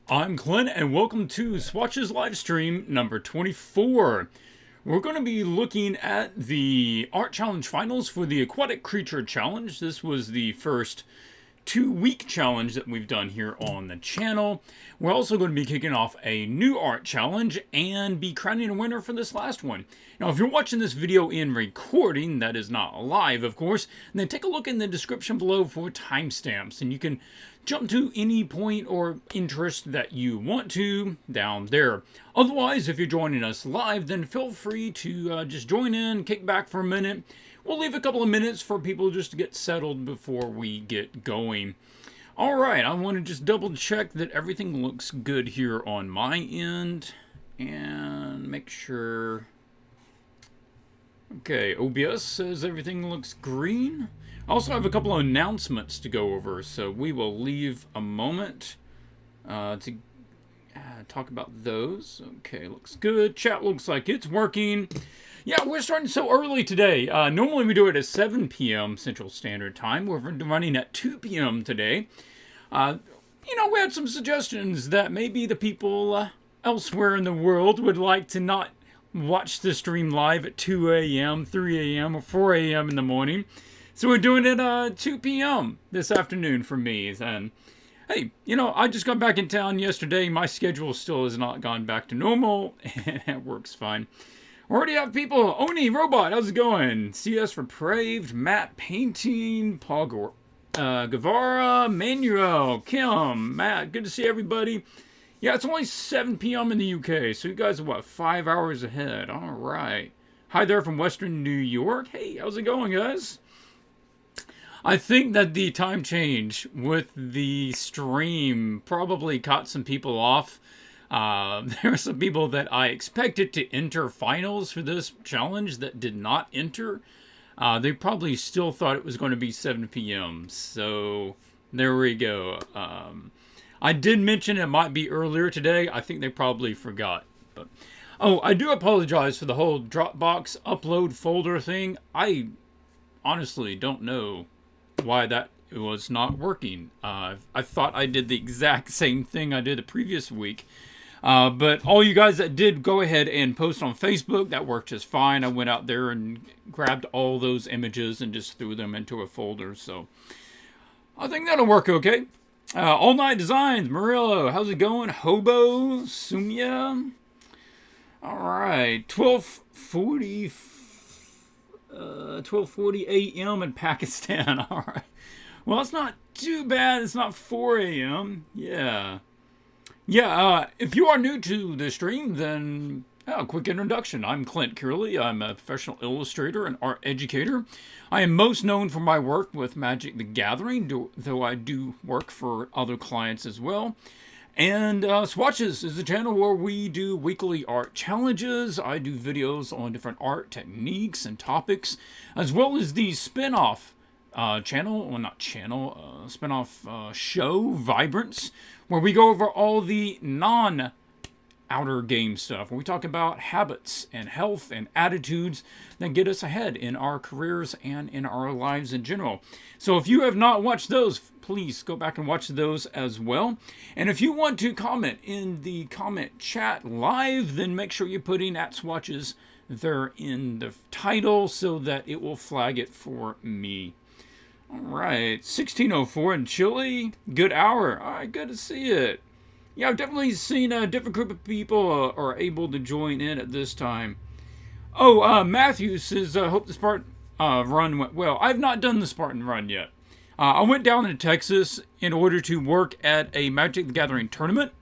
I'm Clint, and welcome to Swatches Livestream number 24. We're going to be looking at the Art Challenge Finals for the Aquatic Creature Challenge. This was the first 2-week challenge that we've done here on the channel. We're also going to be kicking off a new art challenge and be crowning a winner for this last one. Now, if you're watching this video in recording, that is not live, of course, then take a look in the description below for timestamps, and you can jump to any point or interest that you want to down there. Otherwise, if you're joining us live, then feel free to just join in, kick back for a minute. We'll leave a couple of minutes for people just to get settled before we get going. Alright, I want to just double check that everything looks good here on my end. And make sure... Okay, OBS says everything looks green. I also have a couple of announcements to go over, so we will leave a moment to talk about those. Okay, looks good. Chat looks like it's working. Yeah, we're starting so early today. Normally we do it at 7 p.m. Central Standard Time. We're running at 2 p.m. today. We had some suggestions that maybe the people elsewhere in the world would like to not watch the stream live at 2 a.m., 3 a.m., or 4 a.m. in the morning. So we're doing it 2 p.m. this afternoon for me. And hey, I just got back in town yesterday. My schedule still has not gone back to normal, and it works fine. Already have people. Oni Robot, how's it going? CS Repraved, Matt Painting, Paul Guevara, Manuel, Kim, Matt. Good to see everybody. Yeah, it's only 7 p.m. in the UK, so you guys are, what, 5 hours ahead? All right. Hi there from Western New York. Hey, how's it going, guys? I think that the time change with the stream probably caught some people off. There are some people that I expected to enter finals for this challenge that did not enter. They probably still thought it was going to be 7 p.m. So there we go. I did mention it might be earlier today. I think they probably forgot. But I do apologize for the whole Dropbox upload folder thing. I honestly don't know why that was not working. I thought I did the exact same thing I did the previous week. But all you guys that did go ahead and post on Facebook, that worked just fine. I went out there and grabbed all those images and just threw them into a folder. So I think that'll work okay. All Night Designs, Murillo, how's it going? Hobo, Sumya. All right, 12:40 a.m. in Pakistan. All right. Well, it's not too bad. It's not 4 a.m. Yeah. Yeah, if you are new to the stream, then a quick introduction. I'm Clint Cearley. I'm a professional illustrator and art educator. I am most known for my work with Magic the Gathering, though I do work for other clients as well. And Swatches is a channel where we do weekly art challenges. I do videos on different art techniques and topics, as well as the spin-off spin-off show, Vibrance, where we go over all the non-outer game stuff, where we talk about habits and health and attitudes that get us ahead in our careers and in our lives in general. So if you have not watched those, please go back and watch those as well. And if you want to comment in the comment chat live, then make sure you're putting @Swatches there in the title so that it will flag it for me. All right, 16:04 in Chile. Good hour. All right, good to see it. Yeah, I've definitely seen a different group of people are able to join in at this time. Matthew says, hope the Spartan run went well. I've not done the Spartan run yet. I went down to Texas in order to work at a Magic the Gathering tournament.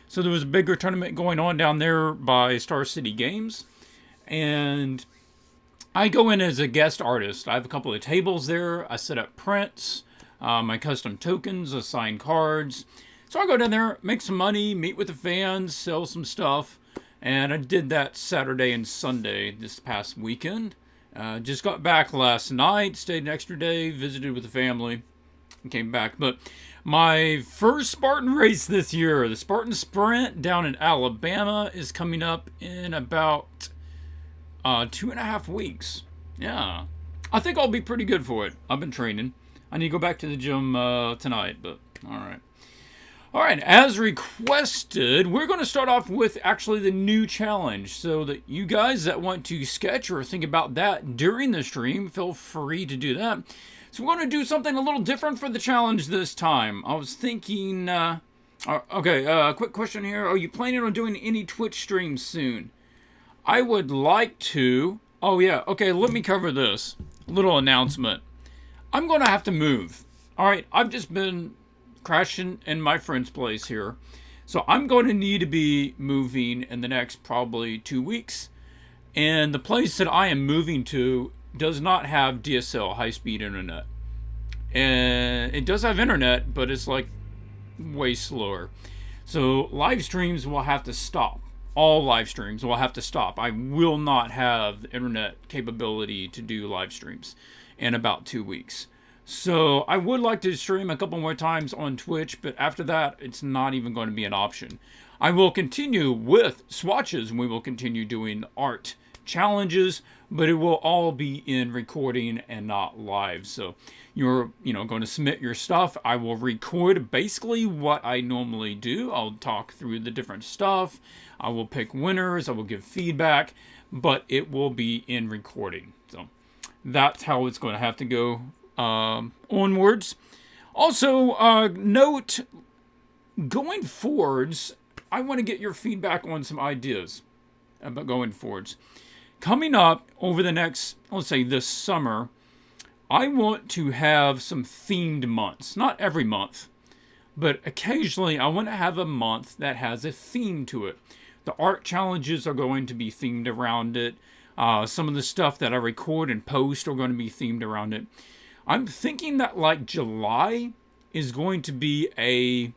So there was a bigger tournament going on down there by Star City Games. And I go in as a guest artist. I have a couple of tables there. I set up prints, my custom tokens, assign cards. So I go down there, make some money, meet with the fans, sell some stuff. And I did that Saturday and Sunday this past weekend. Just got back last night, stayed an extra day, visited with the family, and came back. But my first Spartan race this year, the Spartan Sprint down in Alabama, is coming up in about 2.5 weeks. Yeah. I think I'll be pretty good for it. I've been training. I need to go back to the gym tonight, but alright. All right, as requested, we're going to start off with actually the new challenge. So that you guys that want to sketch or think about that during the stream, feel free to do that. So we're going to do something a little different for the challenge this time. I was thinking, quick question here. Are you planning on doing any Twitch streams soon? I would like to. Oh yeah, okay, let me cover this. Little announcement. I'm going to have to move. All right, I've just been crashing in my friend's place here. So I'm going to need to be moving in the next probably 2 weeks. And the place that I am moving to does not have DSL, high-speed internet. And it does have internet, but it's like way slower. So live streams will have to stop. All live streams will have to stop. I will not have the internet capability to do live streams in about 2 weeks. So I would like to stream a couple more times on Twitch, but after that, it's not even going to be an option. I will continue with Swatches, and we will continue doing art challenges, but it will all be in recording and not live. So you're, going to submit your stuff. I will record basically what I normally do. I'll talk through the different stuff. I will pick winners. I will give feedback, but it will be in recording. So that's how it's going to have to go onwards. Also, note, going forwards, I want to get your feedback on some ideas about going forwards. Coming up over the next, let's say this summer, I want to have some themed months. Not every month, but occasionally I want to have a month that has a theme to it. The art challenges are going to be themed around it. Some of the stuff that I record and post are going to be themed around it. I'm thinking that like July is going to be a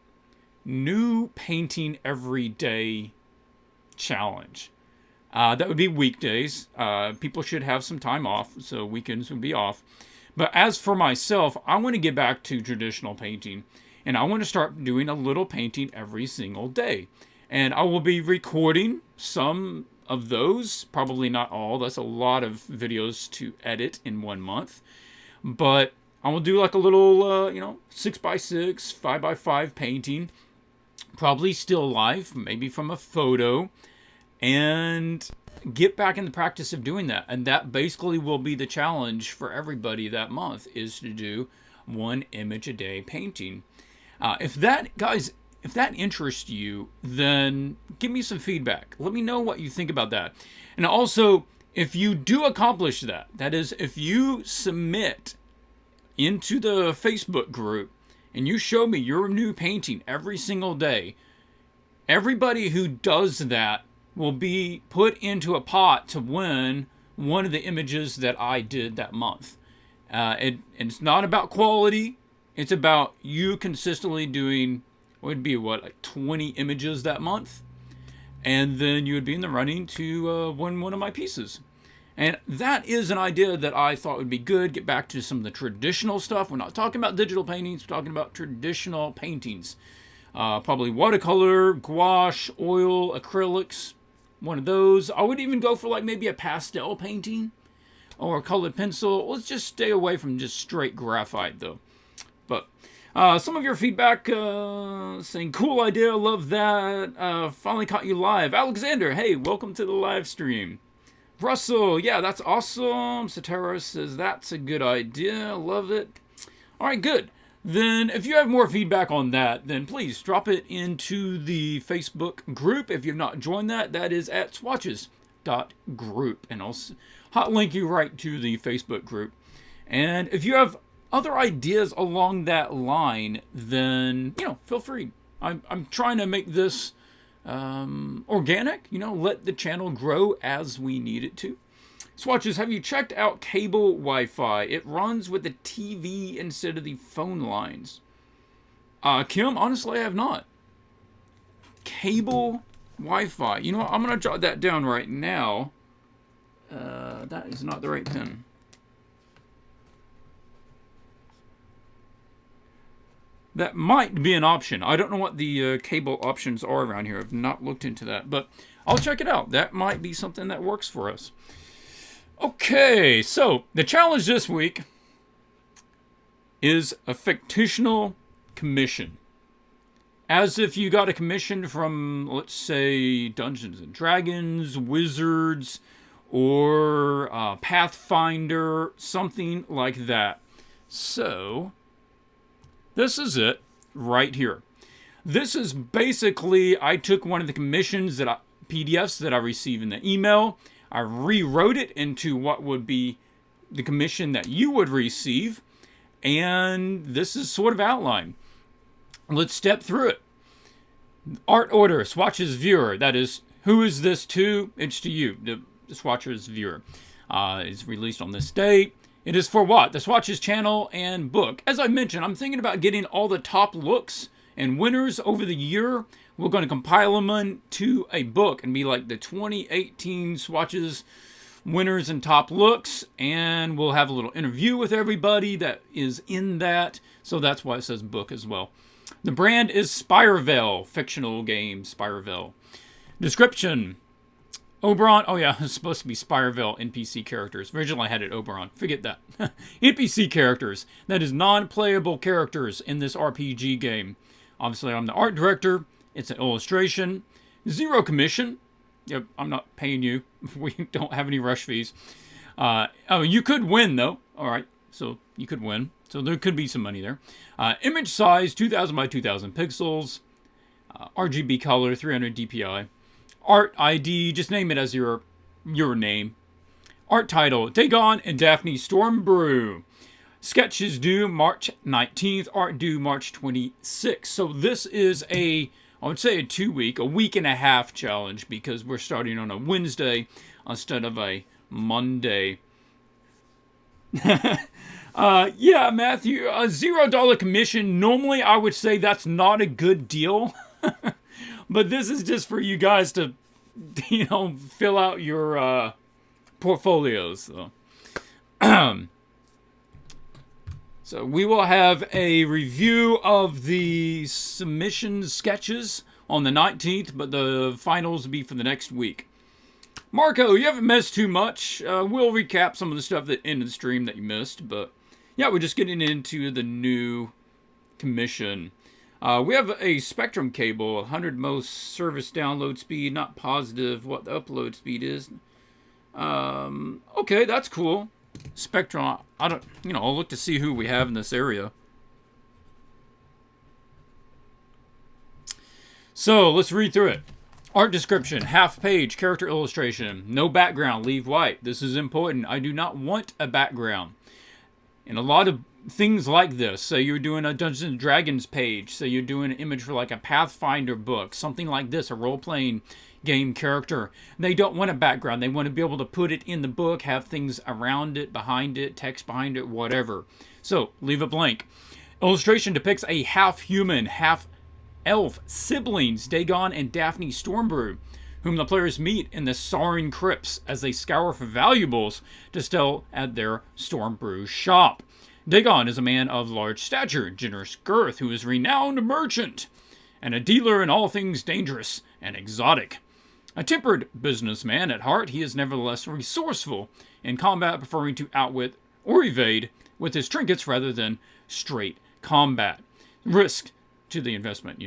new painting every day challenge. That would be weekdays. People should have some time off, so weekends would be off. But as for myself, I want to get back to traditional painting, and I want to start doing a little painting every single day. And I will be recording some of those, probably not all. That's a lot of videos to edit in 1 month. But I will do like a little, 6x6, 5x5 painting. Probably still life, maybe from a photo. And get back in the practice of doing that. And that basically will be the challenge for everybody that month, is to do 1 image a day painting. If that interests you, then give me some feedback. Let me know what you think about that. And also, if you do accomplish that, that is, if you submit into the Facebook group and you show me your new painting every single day, everybody who does that will be put into a pot to win one of the images that I did that month. And it's not about quality. It's about you consistently doing, like 20 images that month. And then you would be in the running to win one of my pieces. And that is an idea that I thought would be good. Get back to some of the traditional stuff. We're not talking about digital paintings. We're talking about traditional paintings. Probably watercolor, gouache, oil, acrylics. One of those. I would even go for like maybe a pastel painting or a colored pencil. Let's just stay away from just straight graphite though. But some of your feedback saying, cool idea, love that. Finally caught you live. Alexander, hey, welcome to the live stream. Russell, yeah, that's awesome. Satara says, that's a good idea. Love it. All right, good. Then if you have more feedback on that, then please drop it into the Facebook group. If you've not joined that, that is at swatches.group. And I'll hot link you right to the Facebook group. And if you have other ideas along that line, then, feel free. I'm trying to make this organic, let the channel grow as we need it to. Swatches, have you checked out cable Wi-Fi? It runs with the TV instead of the phone lines. Kim, honestly, I have not. Cable Wi-Fi. You know what? I'm going to jot that down right now. That is not the right pen. That might be an option. I don't know what the cable options are around here. I've not looked into that, but I'll check it out. That might be something that works for us. Okay, so the challenge this week is a fictional commission. as if you got a commission from, let's say, Dungeons and Dragons, Wizards, or Pathfinder, something like that. So, this is it right here. This is basically, I took one of the commissions PDFs that I received in the email. I rewrote it into what would be the commission that you would receive. And this is sort of outline. Let's step through it. Art order, Swatches viewer. That is, who is this to? It's to you, the Swatches viewer. It's released on this date. It is for what? The Swatches channel and book. As I mentioned, I'm thinking about getting all the top looks and winners over the year. We're going to compile them into a book and be like the 2018 Swatches winners and top looks. And we'll have a little interview with everybody that is in that. So that's why it says book as well. The brand is Spireville, fictional game, Spireville. Description. Oberon, oh yeah, it's supposed to be Spireville NPC characters. Originally I had it Oberon, forget that. NPC characters, that is non-playable characters in this RPG game. Obviously I'm the art director, it's an illustration. 0 commission, yep, I'm not paying you, we don't have any rush fees. Oh, you could win though, alright, so you could win. So there could be some money there. Image size, 2000 by 2000 pixels. RGB color, 300 DPI. Art ID, just name it as your name. Art title, Dagon and Daphne Stormbrew. Sketches due March 19th, art due March 26th. So this is I would say a week and a half challenge because we're starting on a Wednesday instead of a Monday. Yeah, Matthew, a $0 commission. Normally, I would say that's not a good deal. But this is just for you guys to, fill out your portfolios. So we will have a review of the submission sketches on the 19th, but the finals will be for the next week. Marco, you haven't missed too much. We'll recap some of the stuff that in the stream that you missed, but yeah, we're just getting into the new commission. We have a Spectrum cable, 100 most service download speed, not positive what the upload speed is. Okay, that's cool. Spectrum, I'll look to see who we have in this area. So, let's read through it. Art description, half page, character illustration, no background, leave white. This is important. I do not want a background. And a lot of things like this, say you're doing a Dungeons and Dragons page, say you're doing an image for like a Pathfinder book, something like this, a role-playing game character. They don't want a background. They want to be able to put it in the book, have things around it, behind it, text behind it, whatever. So, leave it blank. Illustration depicts a half-human, half-elf siblings, Dagon and Daphne Stormbrew, whom the players meet in the Soaring Crypts as they scour for valuables to sell at their Stormbrew shop. Dagon is a man of large stature, generous girth, who is a renowned merchant, and a dealer in all things dangerous and exotic. A tempered businessman at heart, he is nevertheless resourceful in combat, preferring to outwit or evade with his trinkets rather than straight combat. Risk to the investment,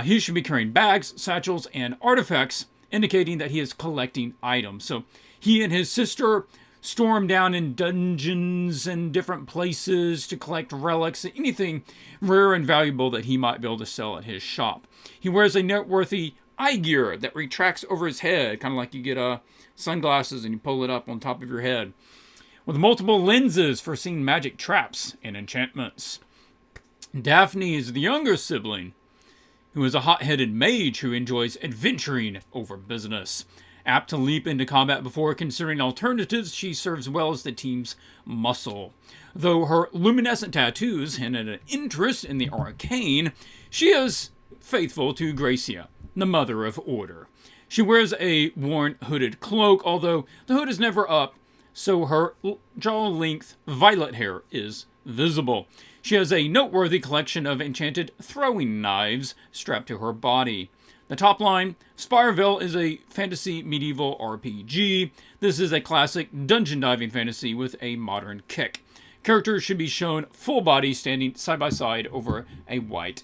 He should be carrying bags, satchels, and artifacts, indicating that he is collecting items. So he and his sister storm down in dungeons and different places to collect relics, anything rare and valuable that he might be able to sell at his shop. He wears a noteworthy eye gear that retracts over his head, kind of like you get sunglasses and you pull it up on top of your head, with multiple lenses for seeing magic traps and enchantments. Daphne is the younger sibling, who is a hot-headed mage who enjoys adventuring over business. Apt to leap into combat before considering alternatives, she serves well as the team's muscle. Though her luminescent tattoos hint at an interest in the arcane, she is faithful to Gracia, the mother of order. She wears a worn hooded cloak, although the hood is never up, so her jaw-length violet hair is visible. She has a noteworthy collection of enchanted throwing knives strapped to her body. The top line, Spireville is a fantasy medieval RPG. This is a classic dungeon diving fantasy with a modern kick. Characters should be shown full body standing side by side over a white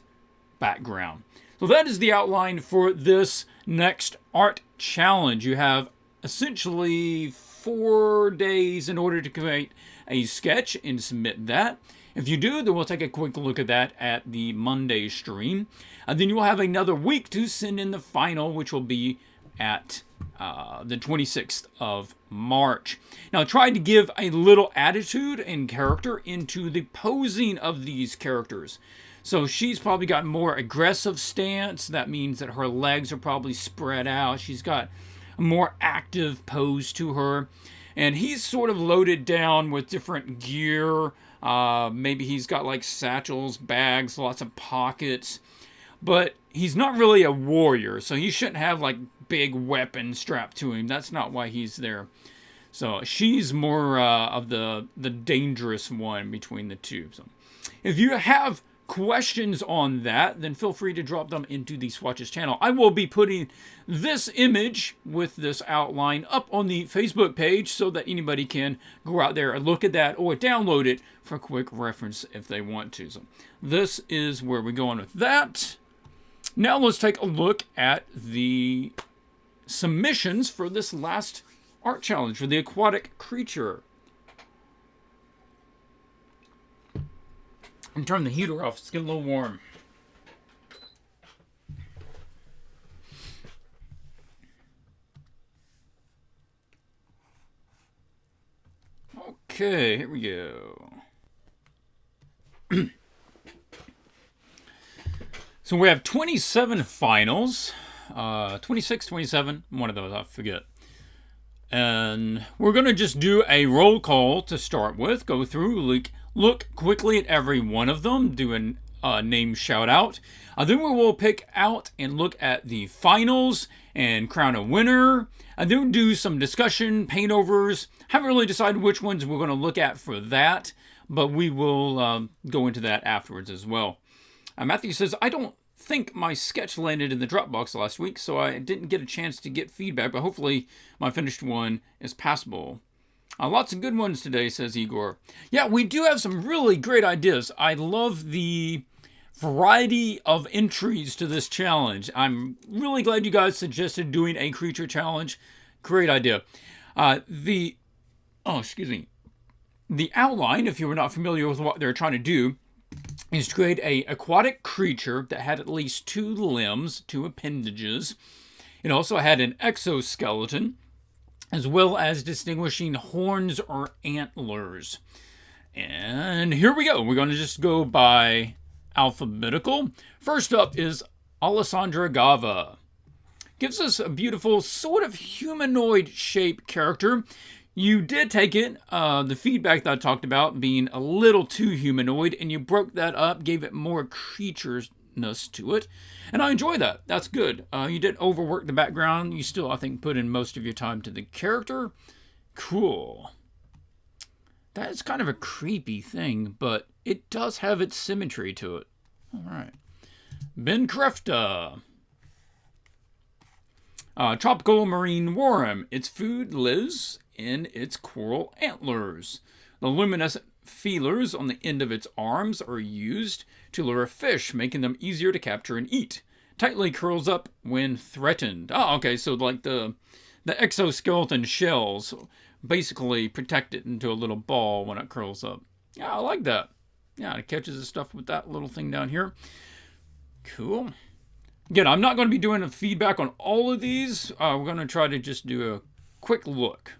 background. So that is the outline for this next art challenge. You have essentially 4 days in order to create a sketch and submit that. If you do, then we'll take a quick look at that at the Monday stream. And then you'll have another week to send in the final, which will be at the 26th of March. Now, I tried to give a little attitude and character into the posing of these characters. So she's probably got more aggressive stance. That means that her legs are probably spread out. She's got a more active pose to her. And he's sort of loaded down with different gear. Maybe he's got like satchels, bags, lots of pockets. But he's not really a warrior, so he shouldn't have like big weapons strapped to him. That's not why he's there. So she's more of the dangerous one between the two. So if you have questions on that, then feel free to drop them into the Swatches channel. I will be putting this image with this outline up on the Facebook page so that anybody can go out there and look at that or download it for quick reference if they want to. So this is where we're going with that. Now let's take a look at the submissions for this last art challenge for the aquatic creature. And turn the heater off. It's getting a little warm. Okay, here we go. So we have 27 finals. 26, 27, one of those, I forget. And we're going to just do a roll call to start with. Go through, look quickly at every one of them, do a name shout out. Then we will pick out and look at the finals and crown a winner. And then do some discussion, paintovers. Haven't really decided which ones we're going to look at for that, but we will go into that afterwards as well. Matthew says, I don't think my sketch landed in the Dropbox last week, so I didn't get a chance to get feedback, but hopefully my finished one is passable. Lots of good ones today, says Igor. Yeah, we do have some really great ideas. I love the variety of entries to this challenge. I'm really glad you guys suggested doing a creature challenge. Great idea. The outline, if you were not familiar with what they're trying to do, is to create an aquatic creature that had at least 2 limbs, 2 appendages. It also had an exoskeleton, as well as distinguishing horns or antlers. And here we go. We're going to just go by alphabetical. First up is Alessandra Gava. Gives us a beautiful sort of humanoid shaped character. You did take it, the feedback that I talked about being a little too humanoid, and you broke that up, gave it more creatureness to it. And I enjoy that. That's good. You didn't overwork the background. You still, I think, put in most of your time to the character. Cool. That is kind of a creepy thing, but it does have its symmetry to it. All right. Ben Krefta. Tropical marine worm. Its food lives in its coral antlers. The luminescent feelers on the end of its arms are used to lure fish, making them easier to capture and eat. Tightly curls up when threatened. Oh, okay, so like the exoskeleton shells basically protect it into a little ball when it curls up. Yeah, I like that. Yeah, it catches the stuff with that little thing down here. Cool. Again, I'm not going to be doing a feedback on all of these. We're going to try to just do a quick look.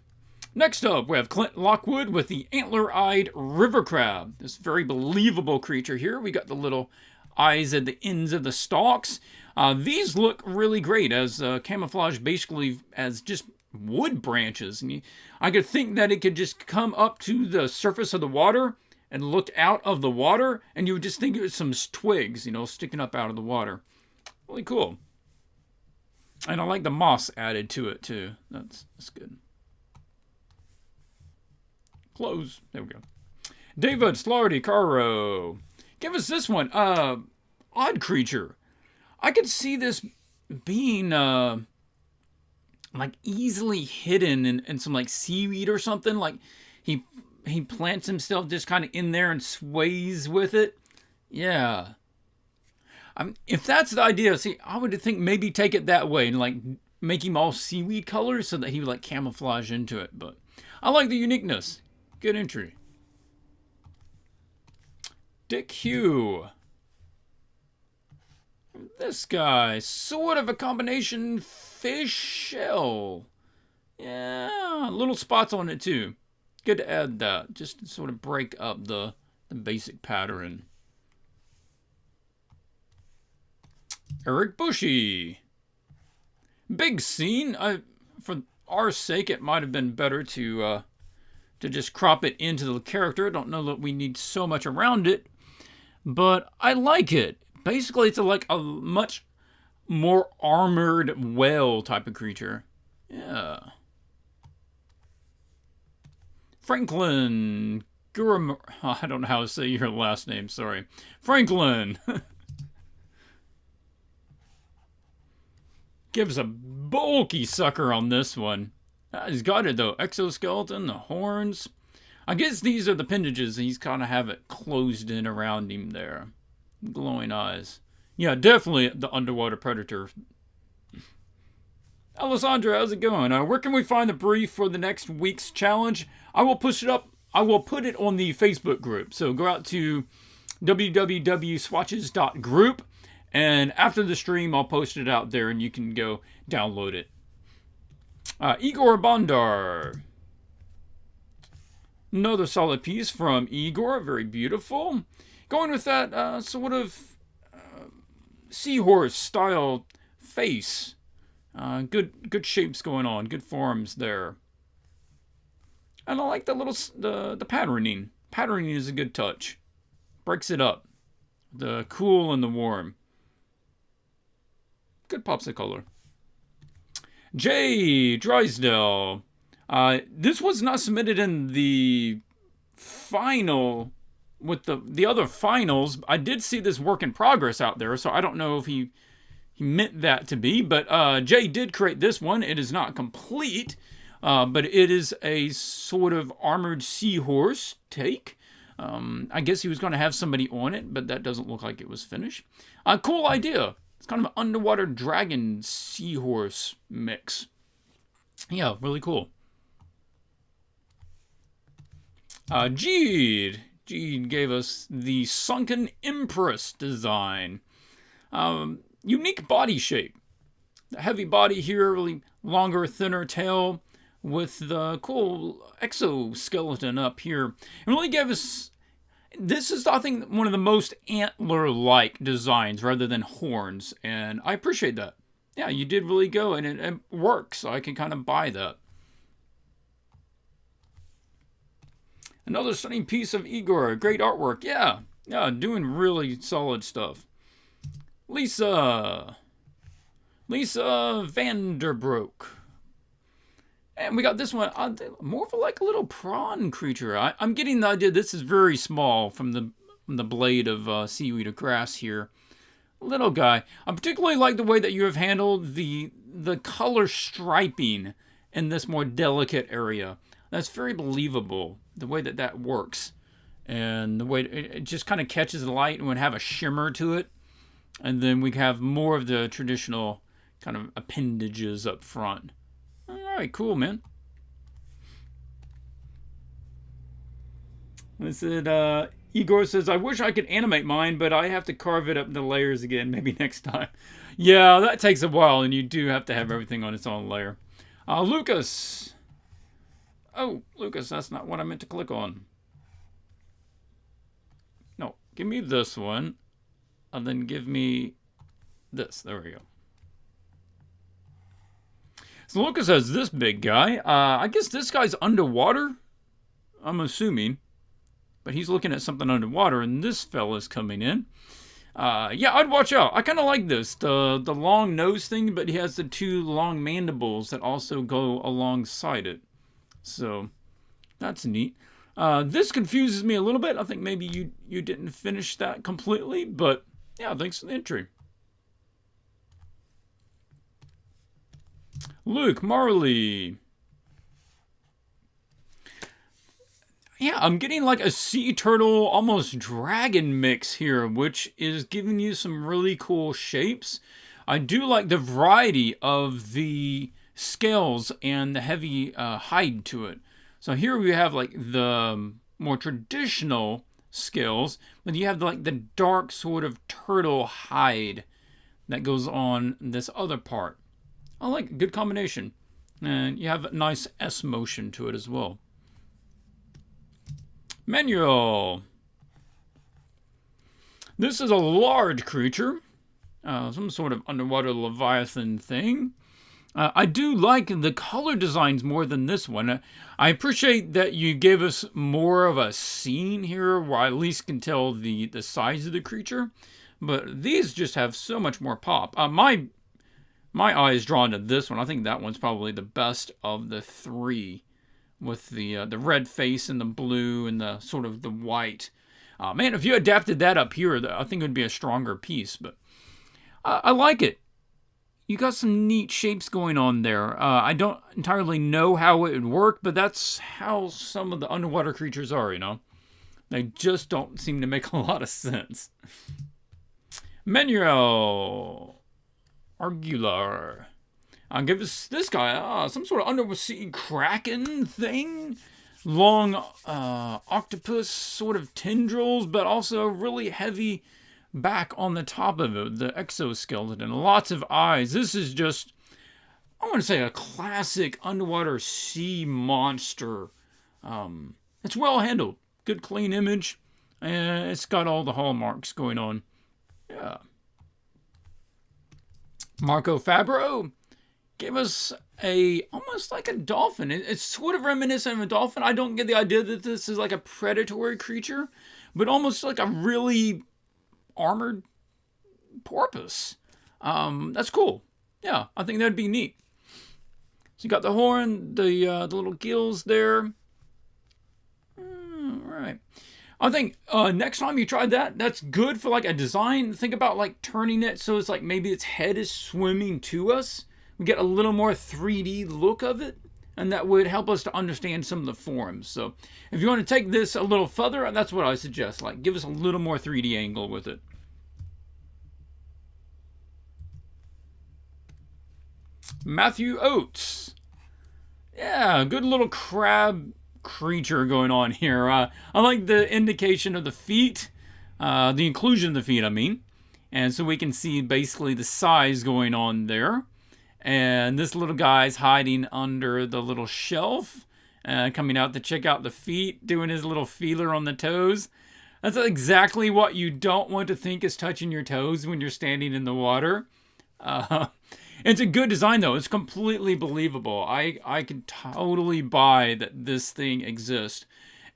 Next up, we have Clint Lockwood with the antler-eyed river crab. This very believable creature here. We got the little eyes at the ends of the stalks. These look really great as camouflage, basically as just wood branches. And I could think that it could just come up to the surface of the water and look out of the water, and you would just think it was some twigs, sticking up out of the water. Really cool. And I like the moss added to it too. That's good. Close. There we go. David Slarty Caro. Give us this one. Odd creature. I could see this being like easily hidden in some like seaweed or something. Like he plants himself just kind of in there and sways with it. Yeah. If that's the idea, see, I would think maybe take it that way and like make him all seaweed colors so that he would like camouflage into it. But I like the uniqueness. Good entry. Dick Hugh. This guy, sort of a combination fish shell. Yeah, little spots on it too. Good to add that, just to sort of break up the basic pattern. Eric Bushy. Big scene. For our sake, it might have been better to just crop it into the character. I don't know that we need so much around it, but I like it. Basically, it's like a much more armored whale type of creature. Yeah. Franklin Guram. I don't know how to say your last name. Sorry, Franklin. Gives a bulky sucker on this one. He's got it though. Exoskeleton, the horns. I guess these are the appendages. He's kind of have it closed in around him there. Glowing eyes. Yeah, definitely the underwater predator. Alessandra, how's it going? Where can we find the brief for the next week's challenge? I will push it up. I will put it on the Facebook group. So go out to www.swatches.group. And after the stream, I'll post it out there and you can go download it. Igor Bondar. Another solid piece from Igor. Very beautiful. Going with that sort of seahorse style face. Good shapes going on. Good forms there. And I like the patterning. Patterning is a good touch. Breaks it up. The cool and the warm. Good pops of color. Jay Drysdale. This was not submitted in the final with the other finals. I did see this work in progress out there, so I don't know if he meant that to be. But Jay did create this one. It is not complete, but it is a sort of armored seahorse take. I guess he was going to have somebody on it, but that doesn't look like it was finished. Cool idea. It's kind of an underwater dragon seahorse mix. Yeah, really cool. Gede gave us the Sunken Empress design. Unique body shape. The heavy body here, really longer, thinner tail with the cool exoskeleton up here. It really gave us... This is, I think, one of the most antler-like designs rather than horns, and I appreciate that. Yeah, you did really go, and it works, so I can kind of buy that. Another stunning piece of Igor. Great artwork. Yeah, doing really solid stuff. Lisa Vanderbroek. And we got this one, more of like a little prawn creature. I'm getting the idea this is very small from the blade of seaweed or grass here. Little guy. I particularly like the way that you have handled the color striping in this more delicate area. That's very believable, the way that works. And the way it just kind of catches the light and would have a shimmer to it. And then we have more of the traditional kind of appendages up front. Alright, cool, man. Igor says, I wish I could animate mine, but I have to carve it up into layers again, maybe next time. Yeah, that takes a while, and you do have to have everything on its own layer. Lucas. Oh, Lucas, that's not what I meant to click on. No, give me this one, and then give me this. There we go. So Lucas has this big guy. I guess this guy's underwater, I'm assuming. But he's looking at something underwater, and this fella's coming in. Yeah, I'd watch out. I kind of like this. The long nose thing, but he has the two long mandibles that also go alongside it. So, that's neat. This confuses me a little bit. I think maybe you didn't finish that completely, but yeah, thanks for the entry. Luke Marley. Yeah, I'm getting like a sea turtle, almost dragon mix here, which is giving you some really cool shapes. I do like the variety of the scales and the heavy hide to it. So here we have like the more traditional scales, but you have like the dark sort of turtle hide that goes on this other part. I like a good combination. And you have a nice S motion to it as well. Manual. This is a large creature. Some sort of underwater leviathan thing. I do like the color designs more than this one. I appreciate that you gave us more of a scene here where I at least can tell the size of the creature. But these just have so much more pop. My eye is drawn to this one. I think that one's probably the best of the three, with the red face and the blue and the sort of the white. Man, if you adapted that up here, I think it would be a stronger piece. But I like it. You got some neat shapes going on there. I don't entirely know how it would work, but that's how some of the underwater creatures are, you know? They just don't seem to make a lot of sense. Manuel. Argular. I'll give this guy some sort of undersea kraken thing. Long octopus sort of tendrils, but also really heavy back on the top of it, the exoskeleton. Lots of eyes. This is just, I want to say, a classic underwater sea monster. It's well handled. Good clean image. And it's got all the hallmarks going on. Yeah. Marco Fabro gave us almost like a dolphin. It's sort of reminiscent of a dolphin. I don't get the idea that this is like a predatory creature, but almost like a really armored porpoise. That's cool. Yeah, I think that'd be neat. So you got the horn, the little gills there. All right. I think next time you try that, that's good for like a design. Think about like turning it so it's like maybe its head is swimming to us. We get a little more 3D look of it, and that would help us to understand some of the forms. So if you want to take this a little further, that's what I suggest. Like, give us a little more 3D angle with it. Matthew Oates. Yeah, good little crab creature going on here. I like the indication of the feet, the inclusion of the feet, I mean. And so we can see basically the size going on there. And this little guy's hiding under the little shelf, coming out to check out the feet, doing his little feeler on the toes. That's exactly what you don't want to think is touching your toes when you're standing in the water. It's a good design, though. It's completely believable. I can totally buy that this thing exists.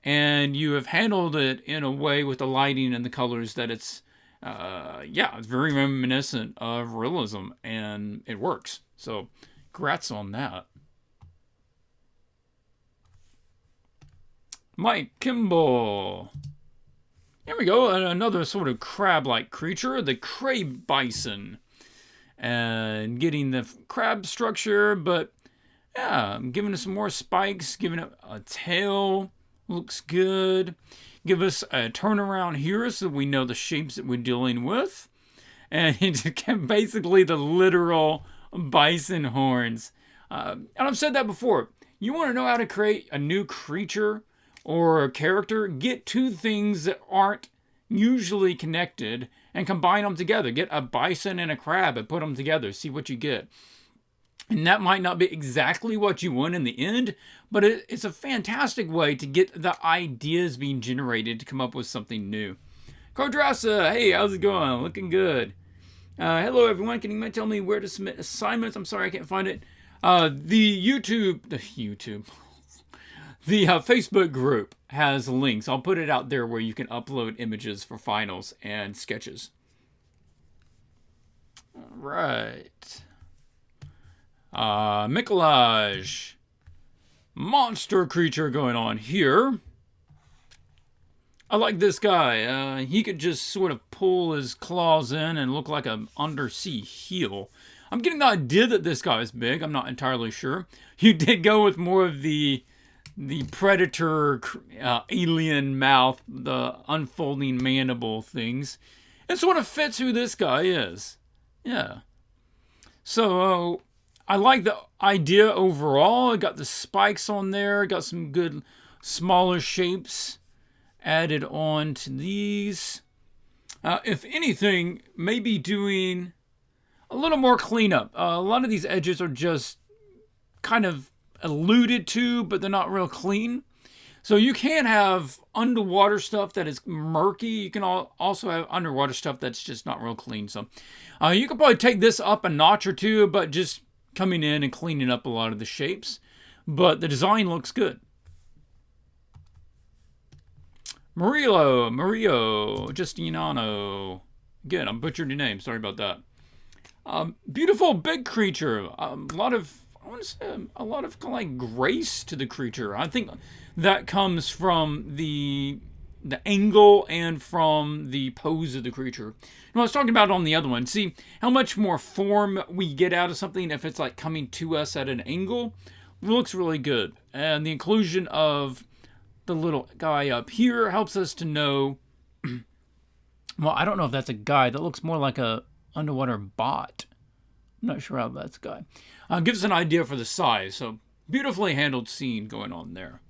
And you have handled it in a way with the lighting and the colors that it's, it's very reminiscent of realism, and it works. So, congrats on that. Mike Kimball. Here we go, another sort of crab-like creature, the crab bison. And getting the crab structure, but yeah, I'm giving it some more spikes, giving it a tail, looks good. Give us a turnaround here so we know the shapes that we're dealing with. And it's basically the literal bison horns. And I've said that before. You want to know how to create a new creature or a character? Get two things that aren't usually connected and combine them together. Get a bison and a crab and put them together. See what you get. And that might not be exactly what you want in the end, but it's a fantastic way to get the ideas being generated to come up with something new. Cardrassa, hey, how's it going? Looking good. Hello, everyone. Can you tell me where to submit assignments? I'm sorry, I can't find it. The Facebook group has links. I'll put it out there where you can upload images for finals and sketches. All right. Mikolaj. Monster creature going on here. I like this guy. He could just sort of pull his claws in and look like an undersea heel. I'm getting the idea that this guy is big. I'm not entirely sure. You did go with more of the the predator alien mouth, the unfolding mandible things. It sort of fits who this guy is. Yeah. So I like the idea overall. It got the spikes on there. Got some good smaller shapes added on to these. If anything, maybe doing a little more cleanup. A lot of these edges are just kind of alluded to, but they're not real clean. So you can have underwater stuff that is murky. You can also have underwater stuff that's just not real clean. So you could probably take this up a notch or two, but just coming in and cleaning up a lot of the shapes. But the design looks good. Mario, Justiniano. Again, I butchered your name. Sorry about that. Beautiful big creature. I want to say a lot of kind of like grace to the creature. I think that comes from the angle and from the pose of the creature. I was talking about on the other one. See how much more form we get out of something if it's like coming to us at an angle. It looks really good. And the inclusion of the little guy up here helps us to know. Well, I don't know if that's a guy. That looks more like a underwater bot. I'm not sure how that's a guy. Gives us an idea for the size. So beautifully handled scene going on there.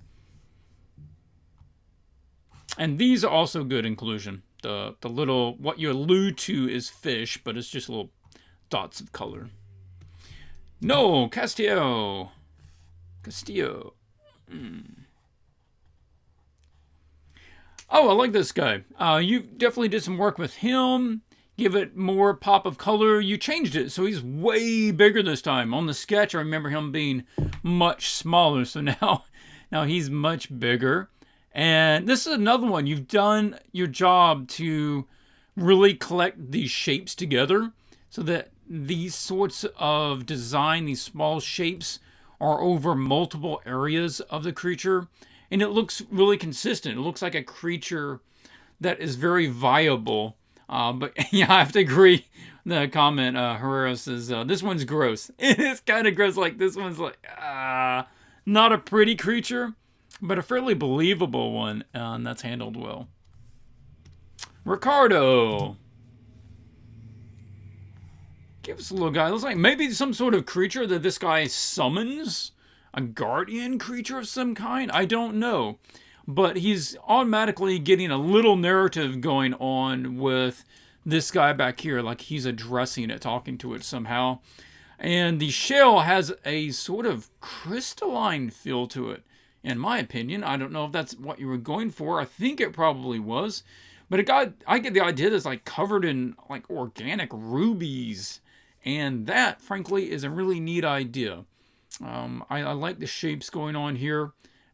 And these are also good inclusion. The little, what you allude to is fish, but it's just little dots of color. No, Castillo. Oh, I like this guy. You definitely did some work with him. Give it more pop of color. You changed it, so he's way bigger this time. On the sketch, I remember him being much smaller, so now he's much bigger. And this is another one. You've done your job to really collect these shapes together so that these sorts of design, these small shapes, are over multiple areas of the creature. And it looks really consistent. It looks like a creature that is very viable. But yeah, I have to agree. The comment, Herrera says, this one's gross. It's kind of gross. Like, this one's like, not a pretty creature, but a fairly believable one. And that's handled well. Ricardo. Give us a little guy. It looks like maybe some sort of creature that this guy summons. A guardian creature of some kind? I don't know. But he's automatically getting a little narrative going on with this guy back here. Like he's addressing it, talking to it somehow. And the shell has a sort of crystalline feel to it. In my opinion, I don't know if that's what you were going for. I think it probably was. But I get the idea that it's like covered in like organic rubies. And that, frankly, is a really neat idea. I like the shapes going on here,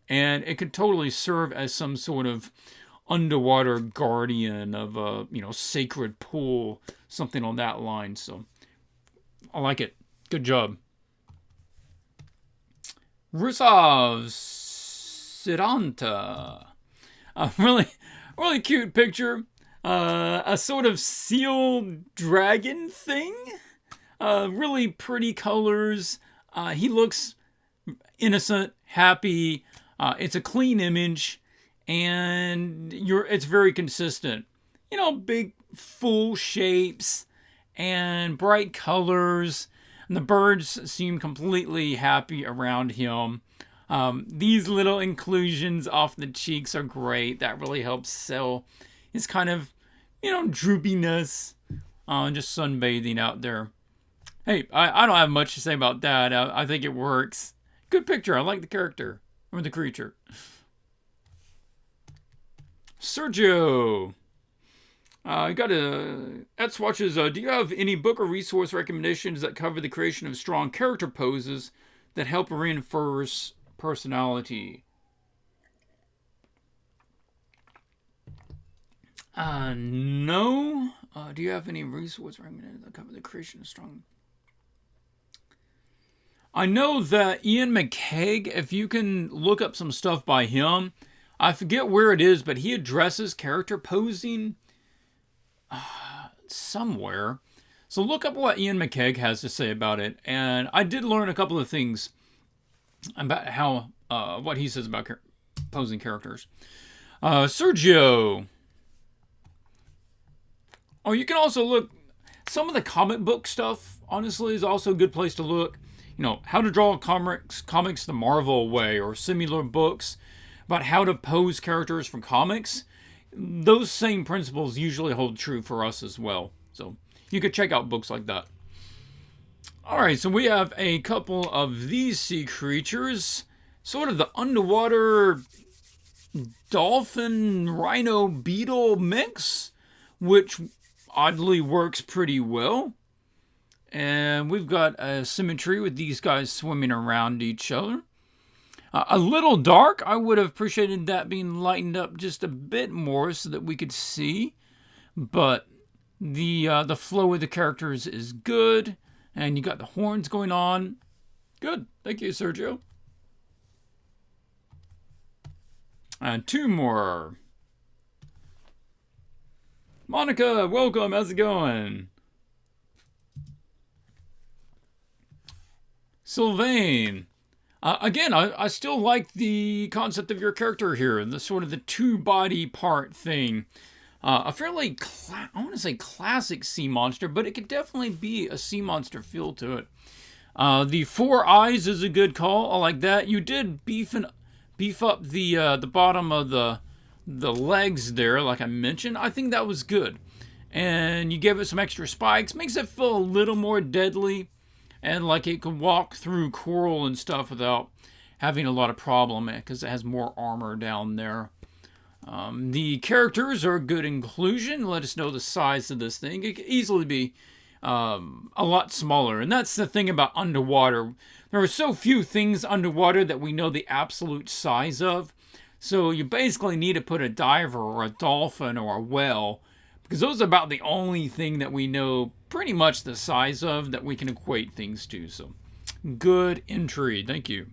and it could totally serve as some sort of underwater guardian of a sacred pool, something on that line. So I like it. Good job. Rusav Siranta. A really cute picture. A sort of seal dragon thing. Really pretty colors. He looks innocent, happy. It's a clean image, and it's very consistent. Big, full shapes and bright colors. And the birds seem completely happy around him. These little inclusions off the cheeks are great. That really helps sell his kind of, droopiness. Just sunbathing out there. Hey, I don't have much to say about that. I think it works. Good picture. I like the character. Or the creature. Sergio. You got at Swatches, do you have any book or resource recommendations that cover the creation of strong character poses that help reinforce personality? No. Do you have any resource recommendations that cover the creation of strong... I know that Ian McCaig, if you can look up some stuff by him, I forget where it is, but he addresses character posing somewhere. So look up what Ian McCaig has to say about it. And I did learn a couple of things about how what he says about posing characters. Sergio. Oh, you can also look. Some of the comic book stuff, honestly, is also a good place to look. You know, how to draw comics the Marvel way, or similar books about how to pose characters from comics. Those same principles usually hold true for us as well. So you could check out books like that. Alright, so we have a couple of these sea creatures. Sort of the underwater dolphin rhino beetle mix, which oddly works pretty well. And we've got a symmetry with these guys swimming around each other. A little dark. I would have appreciated that being lightened up just a bit more so that we could see. But the flow of the characters is good. And you got the horns going on. Good. Thank you, Sergio. And two more. Monica, welcome. How's it going? Sylvain. Again, I still like the concept of your character here. The sort of the two-body part thing. A fairly, I want to say classic sea monster, but it could definitely be a sea monster feel to it. The 4 eyes is a good call. I like that. You did beef up the bottom of the legs there, like I mentioned. I think that was good. And you gave it some extra spikes. Makes it feel a little more deadly. And like it can walk through coral and stuff without having a lot of problem, because it has more armor down there. The characters are a good inclusion. Let us know the size of this thing. It could easily be a lot smaller. And that's the thing about underwater. There are so few things underwater that we know the absolute size of. So you basically need to put a diver or a dolphin or a whale, because those are about the only thing that we know pretty much the size of that we can equate things to. So good entry. Thank you.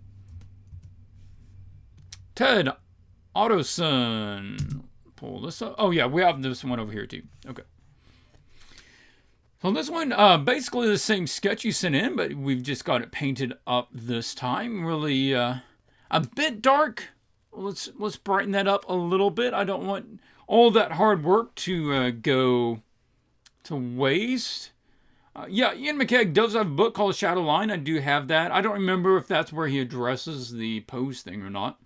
Ted Ottoson. Pull this up. Oh, yeah, we have this one over here, too. Okay. So this one, basically the same sketch you sent in, but we've just got it painted up this time. Really a bit dark. Let's brighten that up a little bit. I don't want all that hard work to go to waste. Yeah, Ian McKegg does have a book called Shadow Line. I do have that. I don't remember if that's where he addresses the pose thing or not.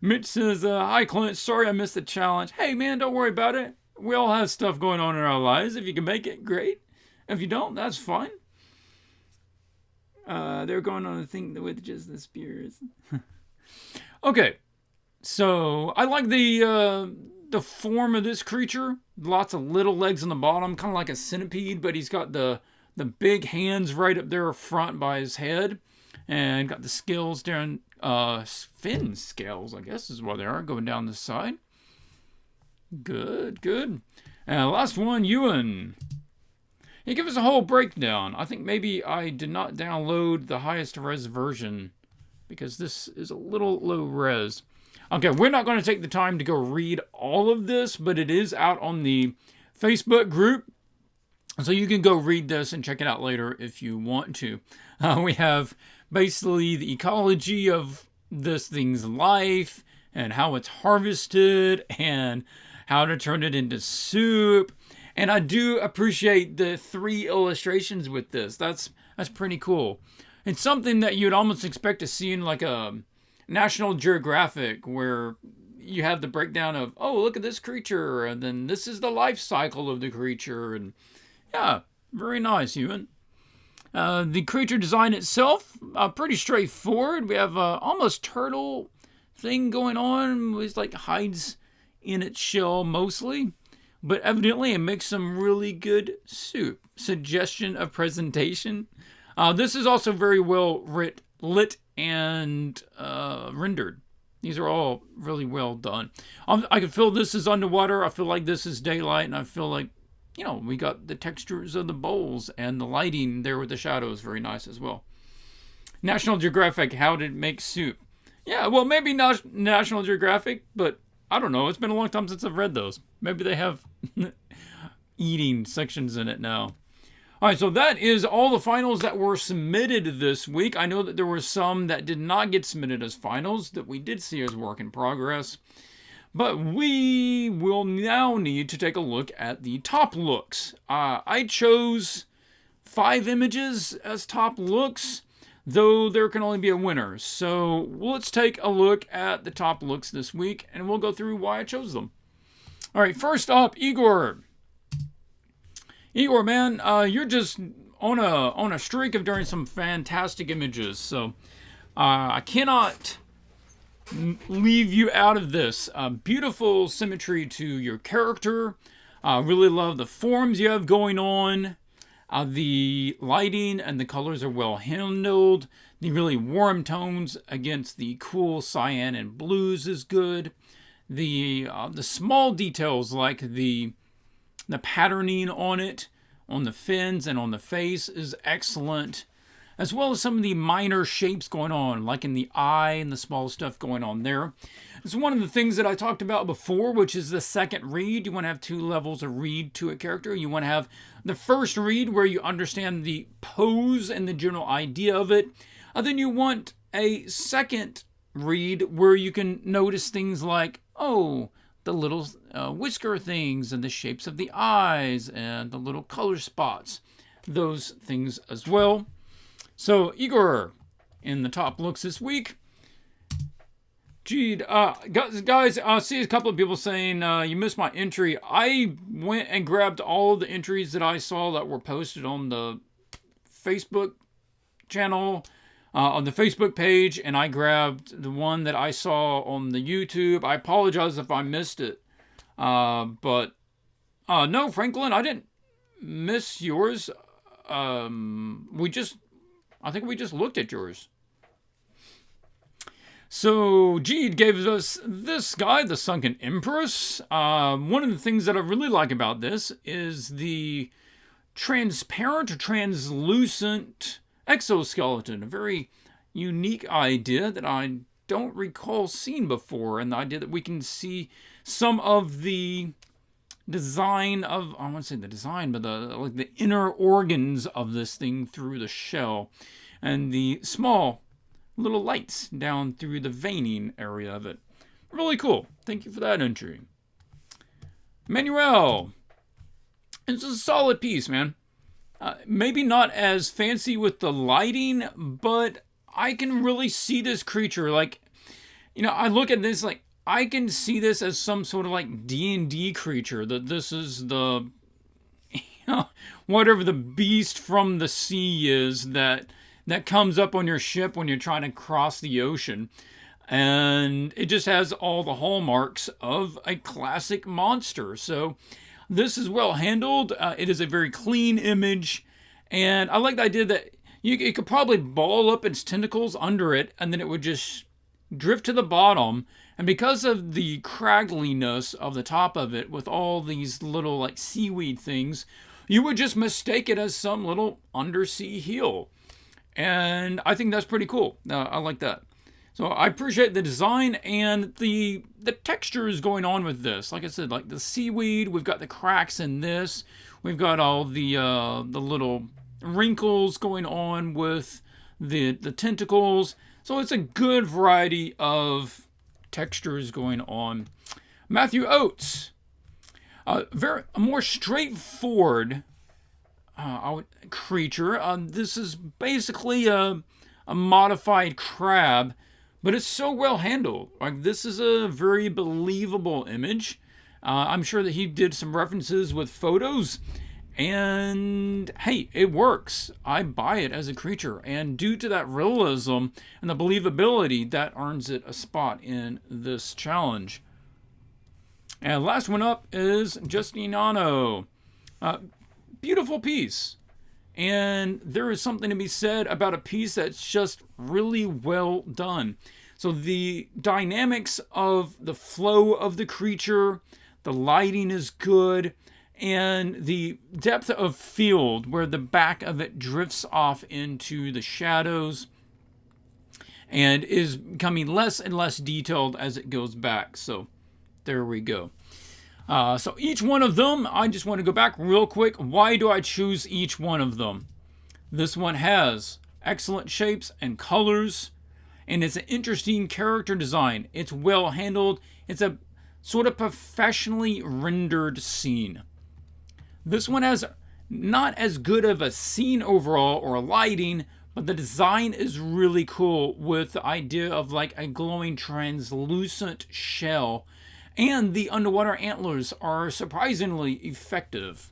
Mitch says, hi, Clint. Sorry I missed the challenge. Hey, man, don't worry about it. We all have stuff going on in our lives. If you can make it, great. If you don't, that's fine. They're going on a thing with just the spears. Okay. So, I like the form of this creature. Lots of little legs on the bottom, kind of like a centipede, but he's got the big hands right up there front by his head, and got the scales down, fin scales, I guess is what they are, going down the side. Good, good. And last one, Ewan. He gave us a whole breakdown. I think maybe I did not download the highest res version, because this is a little low res. Okay, we're not going to take the time to go read all of this, but it is out on the Facebook group. So you can go read this and check it out later if you want to. We have basically the ecology of this thing's life and how it's harvested and how to turn it into soup. And I do appreciate the 3 illustrations with this. That's pretty cool. It's something that you'd almost expect to see in like a National Geographic, where you have the breakdown of, oh, look at this creature, and then this is the life cycle of the creature, and yeah, very nice, Ewan. The creature design itself, pretty straightforward. We have almost turtle thing going on. It's like hides in its shell mostly, but evidently it makes some really good soup. Suggestion of presentation. This is also very well lit and rendered. These are all really well done. I can feel this is underwater. I feel like this is daylight, and I feel like, you know, we got the textures of the bowls and the lighting there with the shadows very nice as well. National Geographic, how to make soup. Yeah, well, maybe not National Geographic, but I don't know. It's been a long time since I've read those. Maybe they have eating sections in it now. All right, so that is all the finals that were submitted this week. I know that there were some that did not get submitted as finals that we did see as work in progress. But we will now need to take a look at the top looks. I chose 5 images as top looks, though there can only be a winner. So let's take a look at the top looks this week, and we'll go through why I chose them. All right, first up, Igor. Igor, man, you're just on a streak of doing some fantastic images. So I cannot leave you out of this. Beautiful symmetry to your character. Really love the forms you have going on. The lighting and the colors are well handled. The really warm tones against the cool cyan and blues is good. The small details like the patterning on it, on the fins and on the face is excellent, as well as some of the minor shapes going on, like in the eye and the small stuff going on there. It's one of the things that I talked about before, which is the second read. You want to have 2 levels of read to a character. You want to have the first read where you understand the pose and the general idea of it. And then you want a second read where you can notice things like, oh, the little whisker things and the shapes of the eyes and the little color spots. Those things as well. So, Igor, in the top looks this week. Gee, guys, I see a couple of people saying you missed my entry. I went and grabbed all of the entries that I saw that were posted on the Facebook channel, on the Facebook page, and I grabbed the one that I saw on the YouTube. I apologize if I missed it. But no, Franklin, I didn't miss yours. I think we just looked at yours. So, Jeed gave us this guy, the Sunken Empress. One of the things that I really like about this is the transparent or translucent exoskeleton. A very unique idea that I don't recall seeing before. And the idea that we can see some of the design of, I won't say the design, but the inner organs of this thing through the shell, and the small little lights down through the veining area of it. Really cool. Thank you for that entry. Manuel. It's a solid piece, man. Maybe not as fancy with the lighting, but I can really see this creature. Like, I look at this like, I can see this as some sort of like D&D creature, that this is the, whatever the beast from the sea is that comes up on your ship when you're trying to cross the ocean. And it just has all the hallmarks of a classic monster. So this is well handled. It is a very clean image. And I like the idea that it could probably ball up its tentacles under it, and then it would just drift to the bottom. And because of the craggliness of the top of it, with all these little like seaweed things, you would just mistake it as some little undersea heel. And I think that's pretty cool. I like that. So I appreciate the design and the textures going on with this. Like I said, like the seaweed, we've got the cracks in this. We've got all the little wrinkles going on with the tentacles. So it's a good variety of textures going on. Matthew Oates, a more straightforward creature. This is basically a modified crab, but it's so well handled. Like, this is a very believable image. I'm sure that he did some references with photos, and hey, it works. I buy it as a creature, and due to that realism and the believability, that earns it a spot in this challenge. And last one up is Justiniano. Beautiful piece. And there is something to be said about a piece that's just really well done. So the dynamics of the flow of the creature, the lighting is good, and the depth of field where the back of it drifts off into the shadows and is becoming less and less detailed as it goes back. So there we go. So each one of them, I just want to go back real quick. Why do I choose each one of them? This one has excellent shapes and colors, and it's an interesting character design. It's well handled. It's a sort of professionally rendered scene. This one has not as good of a scene overall or lighting, but the design is really cool with the idea of like a glowing translucent shell, and the underwater antlers are surprisingly effective.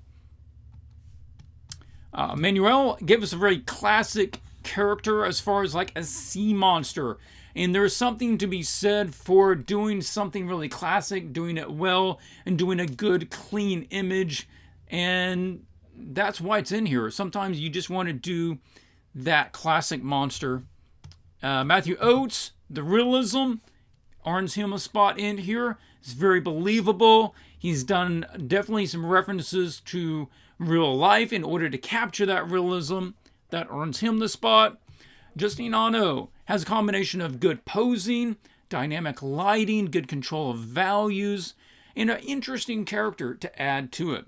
Manuel gave us a very classic character as far as like a sea monster. And there's something to be said for doing something really classic, doing it well, and doing a good, clean image. And that's why it's in here. Sometimes you just want to do that classic monster. Matthew Oates, the realism, earns him a spot in here. It's very believable. He's done definitely some references to real life in order to capture that realism. That earns him the spot. Justiniano has a combination of good posing, dynamic lighting, good control of values, and an interesting character to add to it.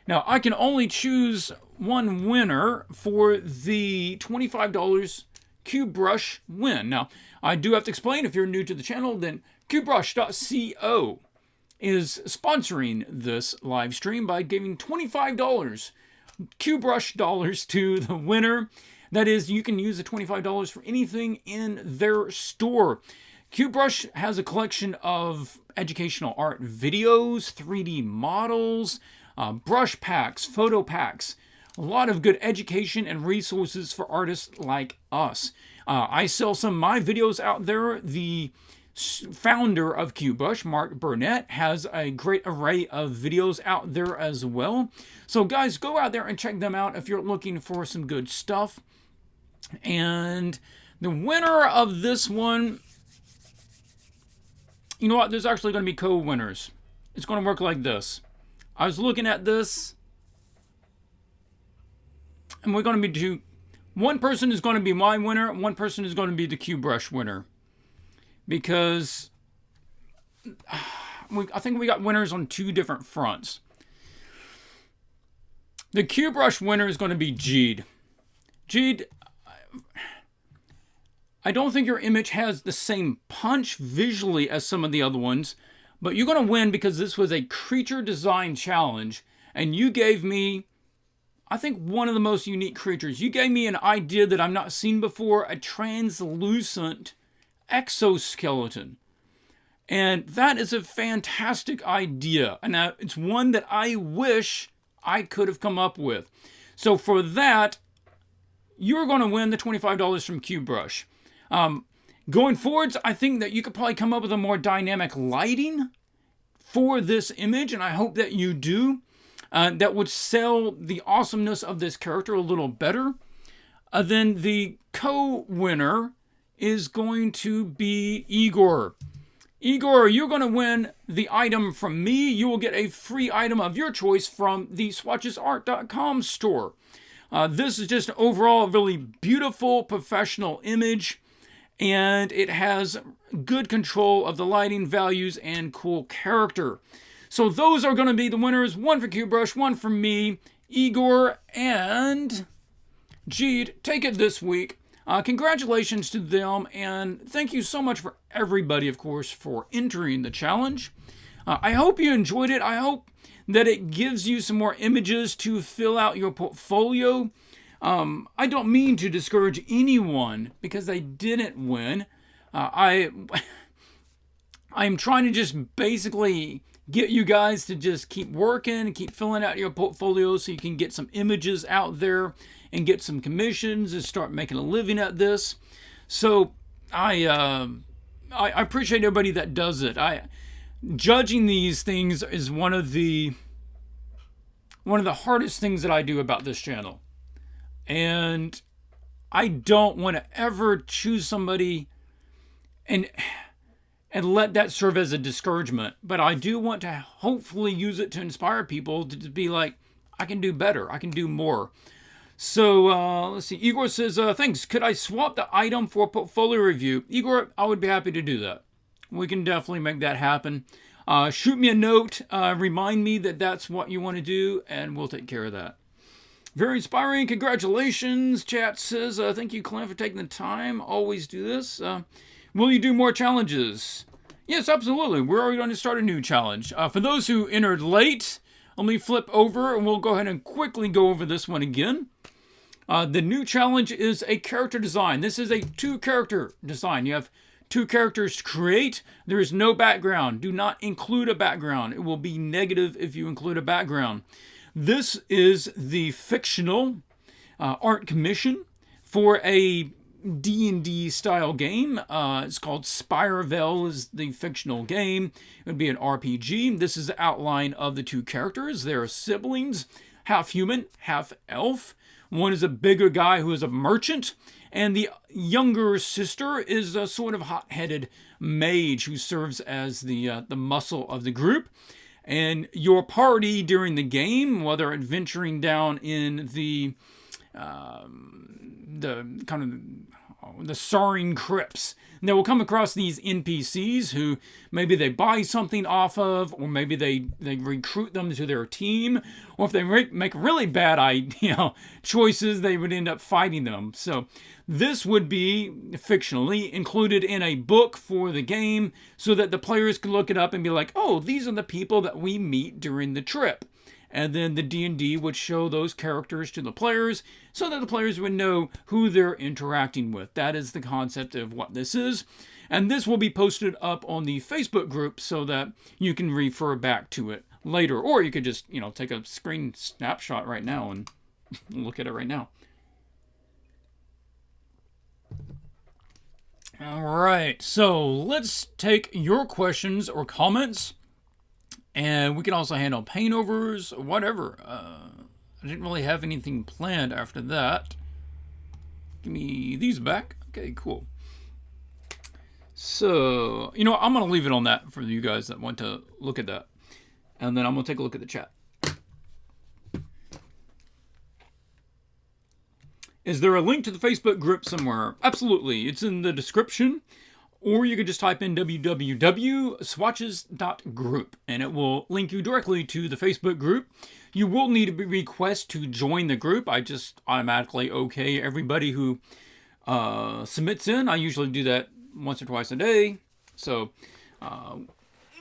Now, I can only choose one winner for the $25 QBrush win. Now, I do have to explain, if you're new to the channel, then QBrush.co is sponsoring this live stream by giving $25 QBrush dollars to the winner. That is, you can use the $25 for anything in their store. QBrush has a collection of educational art videos, 3D models, brush packs, photo packs, a lot of good education and resources for artists like us. I sell some of my videos out there. The founder of QBrush, Mark Burnett, has a great array of videos out there as well. So guys, go out there and check them out if you're looking for some good stuff. And the winner of this one, you know what, there's actually going to be co-winners. It's going to work like this. I was looking at this, and we're going to be one person is going to be my winner, one person is going to be the QBrush winner. Because I think we got winners on two different fronts. The QBrush winner is going to be Jeed. Jeed, I don't think your image has the same punch visually as some of the other ones, but you're going to win because this was a creature design challenge, and you gave me, I think, one of the most unique creatures. You gave me an idea that I've not seen before, a translucent exoskeleton. And that is a fantastic idea. And it's one that I wish I could have come up with. So for that, you're going to win the $25 from QBrush. Going forwards, I think that you could probably come up with a more dynamic lighting for this image, and I hope that you do. That would sell the awesomeness of this character a little better. Then the co-winner is going to be Igor. Igor, you're going to win the item from me. You will get a free item of your choice from the SwatchesArt.com store. This is just overall a really beautiful professional image, and it has good control of the lighting, values, and cool character. So those are going to be the winners. One for QBrush, one for me, Igor, and Jeed. Take it this week. Congratulations to them, and thank you so much for everybody, of course, for entering the challenge. I hope you enjoyed it. I hope that it gives you some more images to fill out your portfolio. I don't mean to discourage anyone because they didn't win. I'm trying to just basically get you guys to just keep working and keep filling out your portfolio so you can get some images out there and get some commissions and start making a living at this. So I appreciate everybody that does it. Judging these things is one of the hardest things that I do about this channel. And I don't want to ever choose somebody and let that serve as a discouragement. But I do want to hopefully use it to inspire people to be like, I can do better. I can do more. So let's see. Igor says, thanks. Could I swap the item for a portfolio review? Igor, I would be happy to do that. We can definitely make that happen. shoot me a note. Remind me that that's what you want to do, and we'll take care of that. Very inspiring. Congratulations. Chat says, thank you, Clint, for taking the time. Always do this. Will you do more challenges? Yes, absolutely. We're already going to start a new challenge. For those who entered late, let me flip over and we'll go ahead and quickly go over this one again. The new challenge is a character design. This is a 2-character design. You have 2 characters to create. There is no background. Do not include a background. It will be negative if you include a background. This is the fictional art commission for a D&D style game. It's called Spireville is the fictional game. It would be an RPG. This is the outline of the 2 characters. They're siblings, half human, half elf. One is a bigger guy who is a merchant, and the younger sister is a sort of hot-headed mage who serves as the muscle of the group. And your party during the game, whether adventuring down in the Sarin crypts, they will come across these NPCs who maybe they buy something off of, or maybe they recruit them to their team, or if they make really bad choices, they would end up fighting them. So this would be fictionally included in a book for the game so that the players can look it up and be like, oh, these are the people that we meet during the trip. And then the D&D would show those characters to the players so that the players would know who they're interacting with. That is the concept of what this is. And this will be posted up on the Facebook group so that you can refer back to it later. Or you could just, take a screen snapshot right now and look at it right now. All right, so let's take your questions or comments. And we can also handle paintovers, whatever. I didn't really have anything planned after that. Give me these back. Okay, cool. So, I'm going to leave it on that for you guys that want to look at that. And then I'm going to take a look at the chat. Is there a link to the Facebook group somewhere? Absolutely. It's in the description. Or you could just type in www.swatches.group and it will link you directly to the Facebook group. You will need a request to join the group. I just automatically okay everybody who submits in. I usually do that once or twice a day. So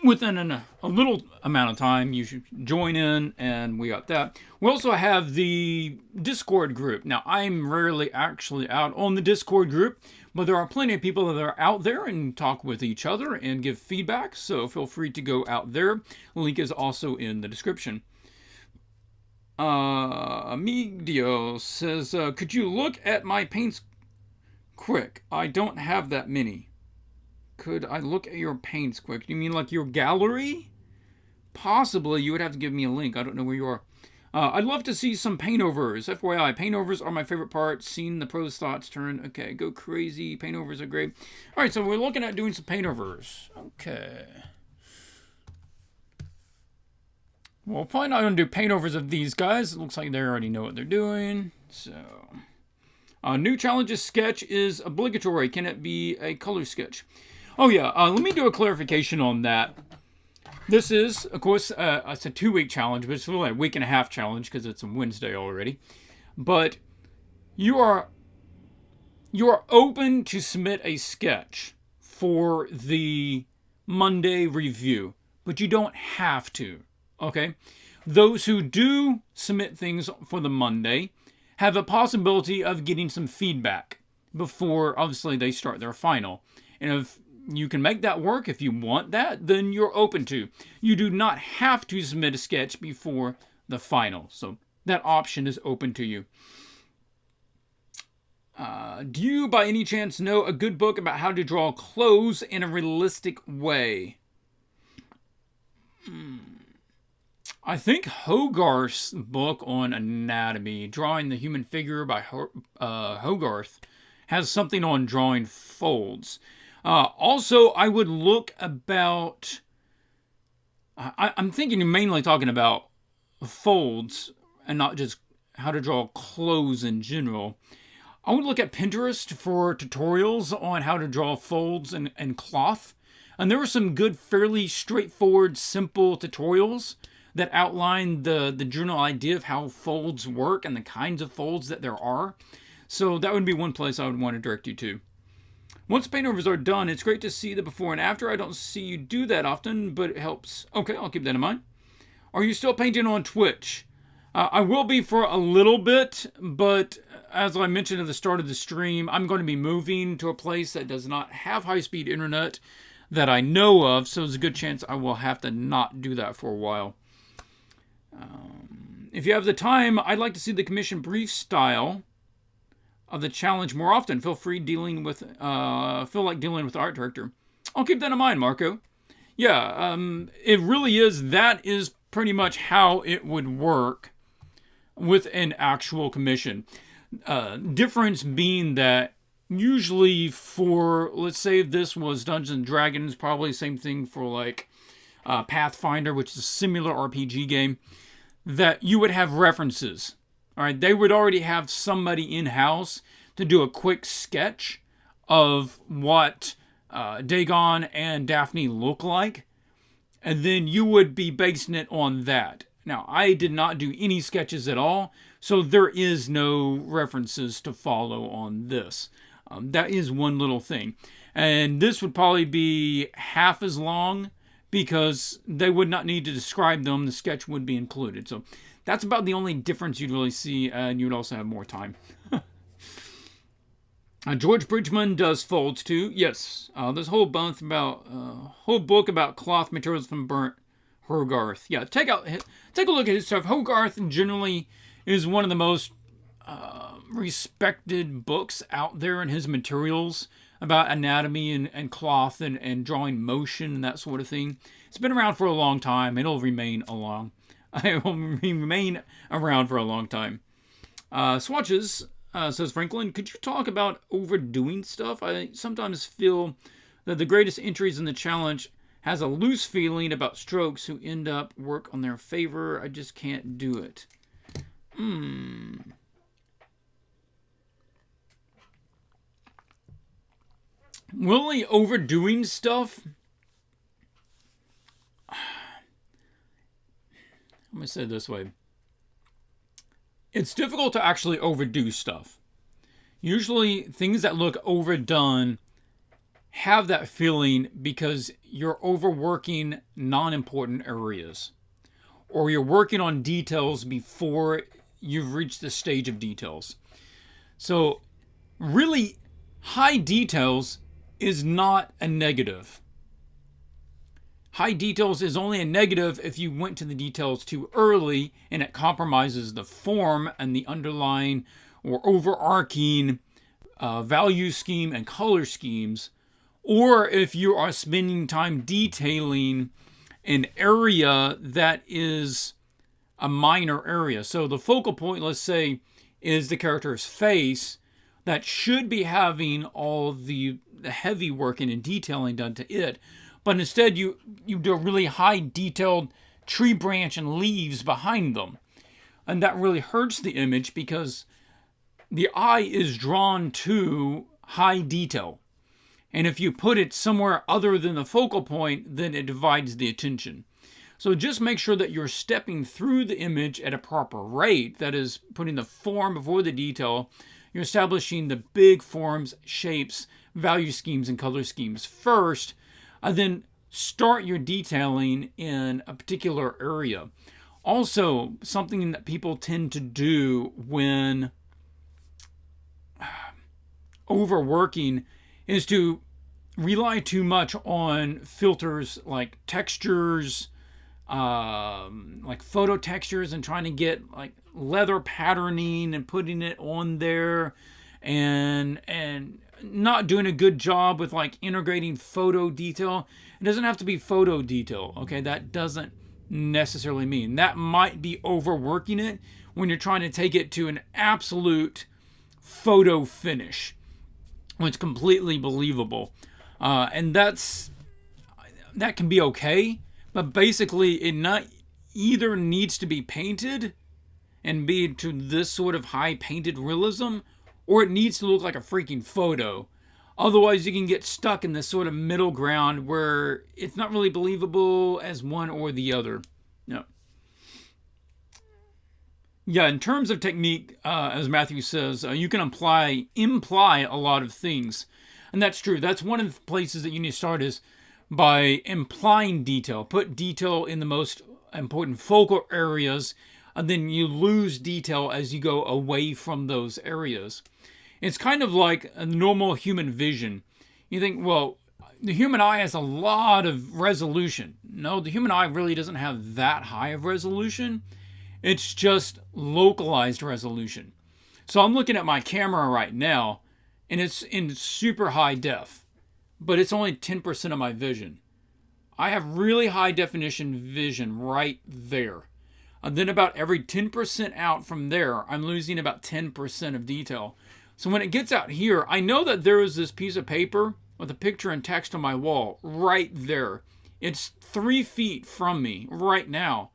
within a little amount of time, you should join in, and we got that. We also have the Discord group. Now, I'm rarely actually out on the Discord group, but there are plenty of people that are out there and talk with each other and give feedback, so feel free to go out there. The link is also in the description. Amidio says, could you look at my paints quick? I don't have that many. Could I look at your paints quick? You mean like your gallery? Possibly. You would have to give me a link. I don't know where you are. I'd love to see some paintovers. FYI, paintovers are my favorite part. Seeing the pros thoughts turn. Okay, go crazy. Paintovers are great. All right, so we're looking at doing some paintovers. Okay. Well, probably not going to do paintovers of these guys. It looks like they already know what they're doing. So, new challenges sketch is obligatory. Can it be a color sketch? Oh, yeah. Let me do a clarification on that. This is, of course, it's a 2-week challenge, but it's really a week and a half challenge because it's a Wednesday already. But you are open to submit a sketch for the Monday review, but you don't have to, okay? Those who do submit things for the Monday have a possibility of getting some feedback before, obviously, they start their final. And if you can make that work, if you want that, then you're open to. You do not have to submit a sketch before the final. So that option is open to you. Do you, by any chance, know a good book about how to draw clothes in a realistic way? I think Hogarth's book on anatomy, Drawing the Human Figure by Hogarth, has something on drawing folds. Also, I would look about... I'm thinking you're mainly talking about folds and not just how to draw clothes in general. I would look at Pinterest for tutorials on how to draw folds and cloth. And there were some good, fairly straightforward, simple tutorials that outline the general idea of how folds work and the kinds of folds that there are. So that would be one place I would want to direct you to. Once paintovers are done, it's great to see the before and after. I don't see you do that often, but it helps. Okay, I'll keep that in mind. Are you still painting on Twitch? I will be for a little bit, but as I mentioned at the start of the stream, I'm going to be moving to a place that does not have high-speed internet that I know of, so there's a good chance I will have to not do that for a while. If you have the time, I'd like to see the commission brief style of the challenge more often. Feel like dealing with the art director. I'll keep that in mind, Marco. Yeah, it really is. That is pretty much how it would work with an actual commission. Difference being that usually for, let's say if this was Dungeons & Dragons, probably the same thing for like Pathfinder, which is a similar RPG game, that you would have references. All right, they would already have somebody in-house to do a quick sketch of what Dagon and Daphne look like, and then you would be basing it on that. Now, I did not do any sketches at all, so there is no references to follow on this. That is one little thing. And this would probably be half as long because they would not need to describe them. The sketch would be included. So that's about the only difference you'd really see, and you'd also have more time. George Bridgman does folds too. Yes, there's a whole book about cloth materials from burnt Hogarth. Yeah, take a look at his stuff. Hogarth generally is one of the most respected books out there in his materials about anatomy and cloth and drawing motion and that sort of thing. It's been around for a long time. It'll remain around for a long time. Swatches says, Franklin, could you talk about overdoing stuff? I sometimes feel that the greatest entries in the challenge has a loose feeling about strokes who end up work on their favor. I just can't do it. Really overdoing stuff? Let me say it this way. It's difficult to actually overdo stuff. Usually things that look overdone have that feeling because you're overworking non-important areas, or you're working on details before you've reached the stage of details. So really high details is not a negative. High details is only a negative if you went to the details too early and it compromises the form and the underlying or overarching value scheme and color schemes, or if you are spending time detailing an area that is a minor area. So the focal point, let's say, is the character's face, that should be having all the heavy working and detailing done to it. But instead you do a really high detailed tree branch and leaves behind them. And that really hurts the image because the eye is drawn to high detail. And if you put it somewhere other than the focal point, then it divides the attention. So just make sure that you're stepping through the image at a proper rate. That is, putting the form before the detail. You're establishing the big forms, shapes, value schemes, and color schemes first. And then start your detailing in a particular area. Also, something that people tend to do when overworking is to rely too much on filters like textures, like photo textures, and trying to get like leather patterning and putting it on there, and not doing a good job with like integrating photo detail. It doesn't have to be photo detail, okay? That doesn't necessarily mean. That might be overworking it when you're trying to take it to an absolute photo finish, which is completely believable. And that can be okay, but basically it not either needs to be painted and be to this sort of high painted realism, or it needs to look like a freaking photo. Otherwise, you can get stuck in this sort of middle ground where it's not really believable as one or the other. No. Yeah, in terms of technique, as Matthew says, you can imply a lot of things. And that's true. That's one of the places that you need to start is by implying detail. Put detail in the most important focal areas, and then you lose detail as you go away from those areas. It's kind of like a normal human vision. You think, well, the human eye has a lot of resolution. No, the human eye really doesn't have that high of resolution. It's just localized resolution. So I'm looking at my camera right now, and it's in super high def, but it's only 10% of my vision. I have really high definition vision right there. And then about every 10% out from there, I'm losing about 10% of detail. So when it gets out here, I know that there is this piece of paper with a picture and text on my wall right there. It's 3 feet from me right now.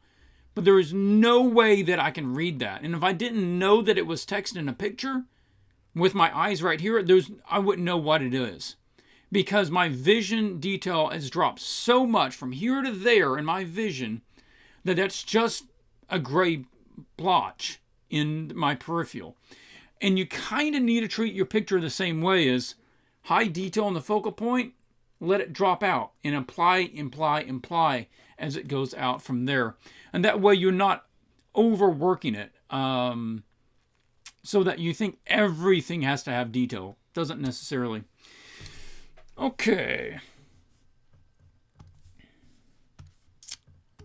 But there is no way that I can read that. And if I didn't know that it was text in a picture, with my eyes right here, I wouldn't know what it is. Because my vision detail has dropped so much from here to there in my vision that that's just a gray blotch in my peripheral. And you kind of need to treat your picture the same way as high detail in the focal point, let it drop out and imply as it goes out from there. And that way you're not overworking it so that you think everything has to have detail. Doesn't necessarily. Okay.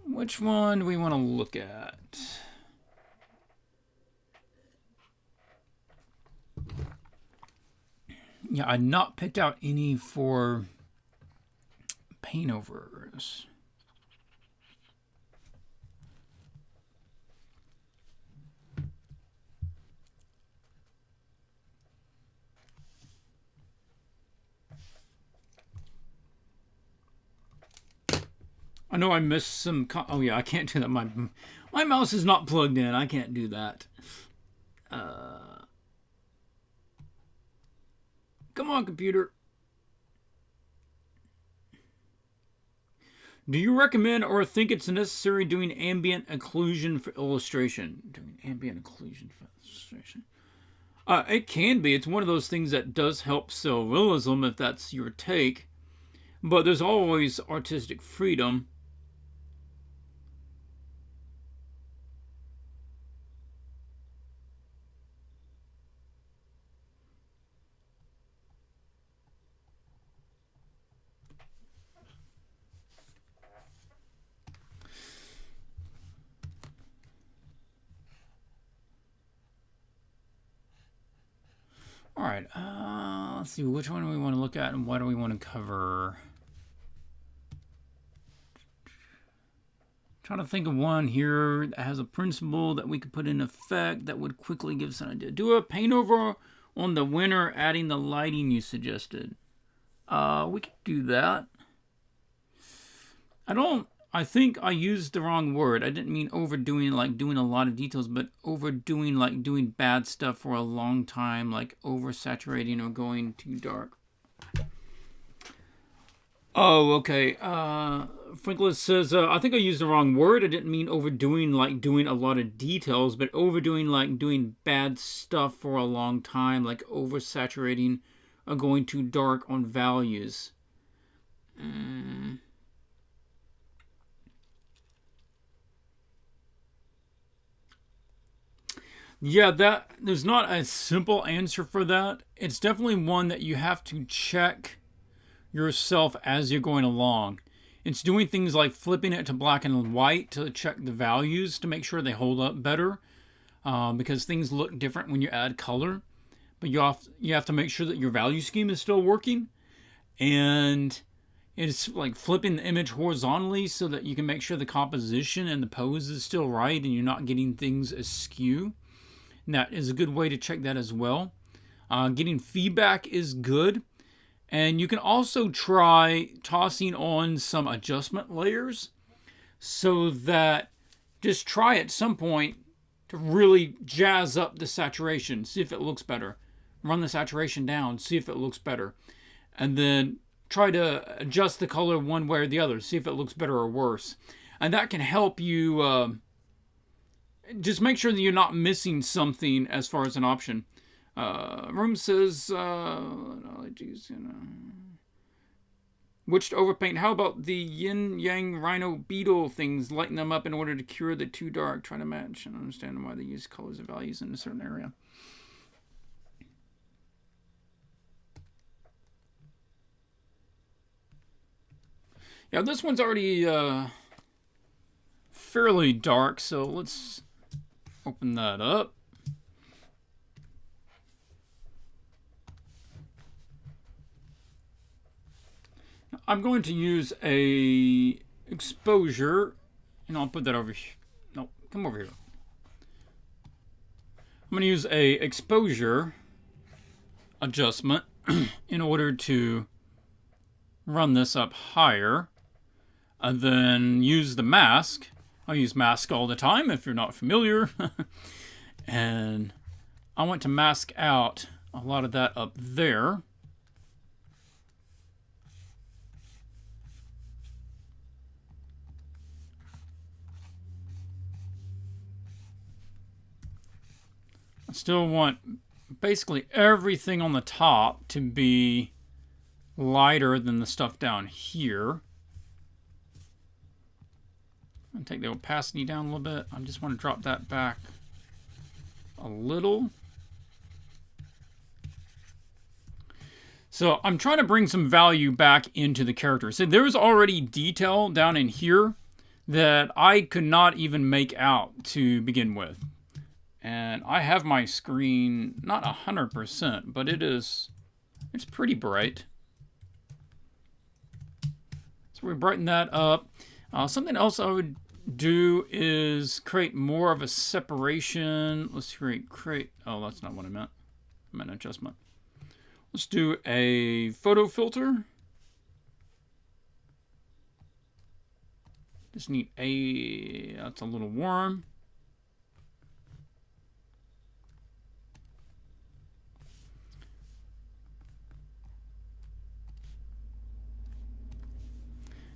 Which one do we want to look at? Yeah, I'd not picked out any for Paintovers. I know I missed some... Oh, yeah, I can't do that. My mouse is not plugged in. I can't do that. Come on, computer. Do you recommend or think it's necessary doing ambient occlusion for illustration? Doing ambient occlusion for illustration. It can be. It's one of those things that does help sell realism if that's your take. But there's always artistic freedom. All right, let's see, which one do we want to look at and what do we want to cover? Trying to think of one here that has a principle that we could put in effect that would quickly give us an idea. Do a Paintover on the winner, adding the lighting you suggested. We could do that. I think I used the wrong word. I didn't mean overdoing, like doing a lot of details, but overdoing, like doing bad stuff for a long time, like oversaturating or going too dark. Oh, okay. Franklin says, I think I used the wrong word. I didn't mean overdoing, like doing a lot of details, but overdoing, like doing bad stuff for a long time, like oversaturating or going too dark on values. Yeah, there's not a simple answer for that. It's definitely one that you have to check yourself as you're going along. It's doing things like flipping it to black and white to check the values to make sure they hold up better, because things look different when you add color. But you have to make sure that your value scheme is still working, and it's like flipping the image horizontally so that you can make sure the composition and the pose is still right and you're not getting things askew. And that is a good way to check that as well. Getting feedback is good. And you can also try tossing on some adjustment layers so that just try at some point to really jazz up the saturation, see if it looks better. Run the saturation down, see if it looks better. and then try to adjust the color one way or the other, see if it looks better or worse. And that can help you just make sure that you're not missing something as far as an option. Room says, which to overpaint? How about the yin yang rhino beetle things? Lighten them up in order to cure the too dark. Try to match and understand why they use colors and values in a certain area. Yeah, this one's already fairly dark, so let's open that up. I'm going to use a exposure, and I'll put that over here. No, come over here. I'm going to use a exposure adjustment in order to run this up higher, and then use the mask. I use mask all the time if you're not familiar. And I want to mask out a lot of that up there. I still want basically everything on the top to be lighter than the stuff down here. And take the opacity down a little bit. I just want to drop that back a little. So I'm trying to bring some value back into the character. So there's already detail down in here that I could not even make out to begin with. And I have my screen not 100%, but it's pretty bright. So we brighten that up. Something else I would do is create more of a separation. Let's create. Oh, that's not what I meant. I meant adjustment. Let's do a photo filter. Just need that's a little warm.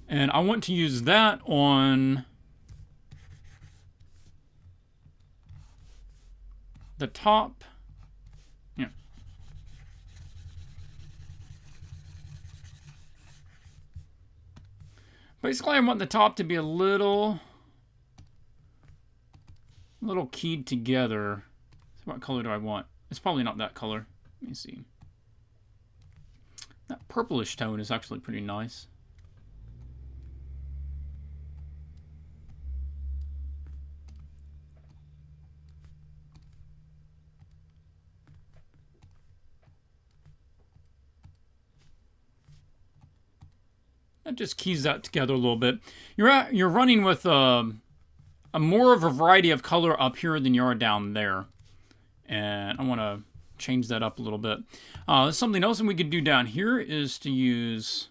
And I want to use that on the top. Yeah. Basically, I want the top to be a little keyed together. So what color do I want? It's probably not that color. Let me see. That purplish tone is actually pretty nice. That just keys that together a little bit. You're running with a more of a variety of color up here than you are down there. And I want to change that up a little bit. Something else that we could do down here is to use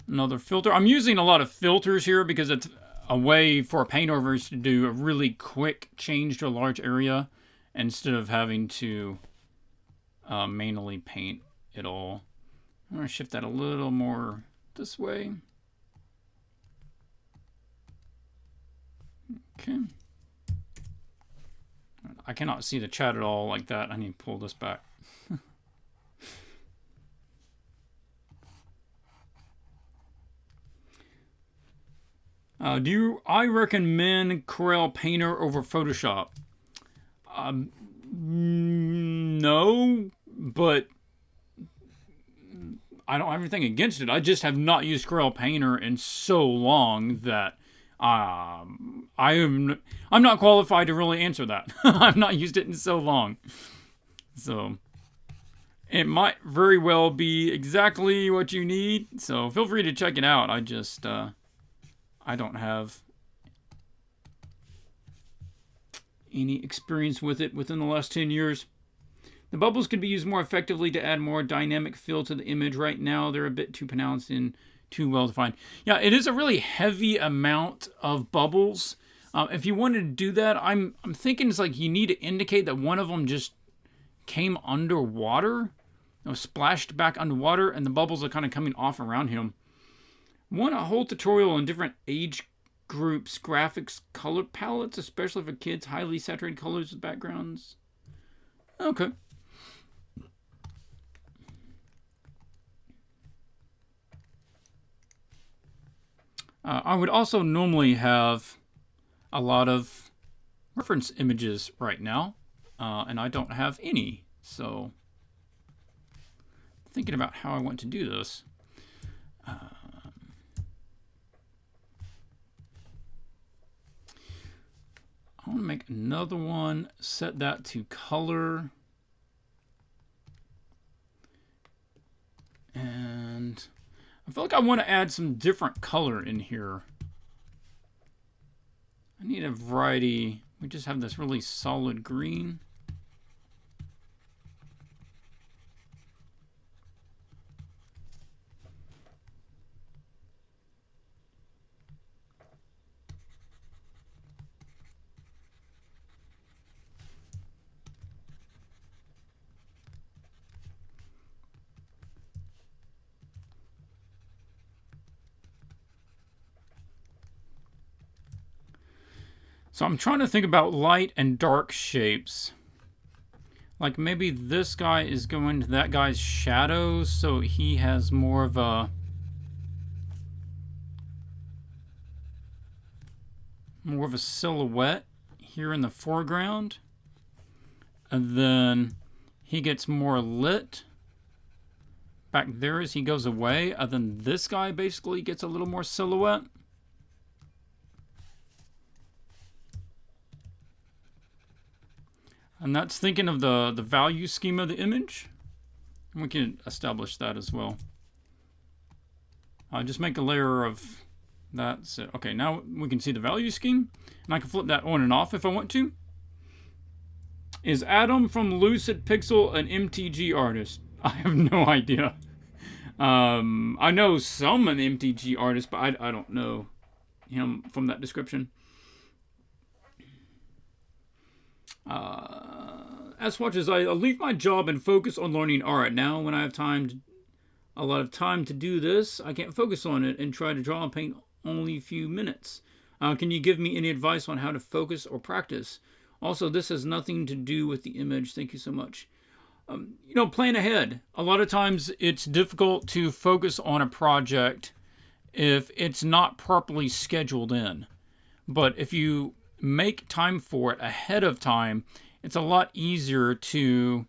another filter. I'm using a lot of filters here because it's a way for paintovers to do a really quick change to a large area instead of having to manually paint it all. I'm going to shift that a little more this way. Okay. I cannot see the chat at all like that. I need to pull this back. I recommend Corel Painter over Photoshop? No, but I don't have anything against it. I just have not used Corel Painter in so long that I'm not qualified to really answer that. I've not used it in so long. So it might very well be exactly what you need. So feel free to check it out. I just I don't have any experience with it within the last 10 years. The bubbles could be used more effectively to add more dynamic feel to the image. Right now, they're a bit too pronounced and too well defined. Yeah, it is a really heavy amount of bubbles. If you wanted to do that, I'm thinking it's like you need to indicate that one of them just came underwater. splashed back underwater, and the bubbles are kind of coming off around him. Want a whole tutorial on different age groups, graphics, color palettes, especially for kids, highly saturated colors with backgrounds. Okay. I would also normally have a lot of reference images right now, and I don't have any, so thinking about how I want to do this. I want to make another one, set that to color, and I feel like I want to add some different color in here. I need a variety. We just have this really solid green. So I'm trying to think about light and dark shapes. Like maybe this guy is going to that guy's shadow, so he has more of a silhouette here in the foreground. And then he gets more lit back there as he goes away. And then this guy basically gets a little more silhouette. And that's thinking of the value scheme of the image. We can establish that as well. Just make a layer of that. So, okay, now we can see the value scheme. And I can flip that on and off if I want to. Is Adam from Lucid Pixel an MTG artist? I have no idea. I know some an MTG artist, but I don't know him from that description. As Swatches, I leave my job and focus on learning art. Now, when I have a lot of time to do this, I can't focus on it and try to draw and paint only a few minutes. Can you give me any advice on how to focus or practice? Also, this has nothing to do with the image. Thank you so much. Plan ahead. A lot of times it's difficult to focus on a project if it's not properly scheduled in. But if you make time for it ahead of time, it's a lot easier to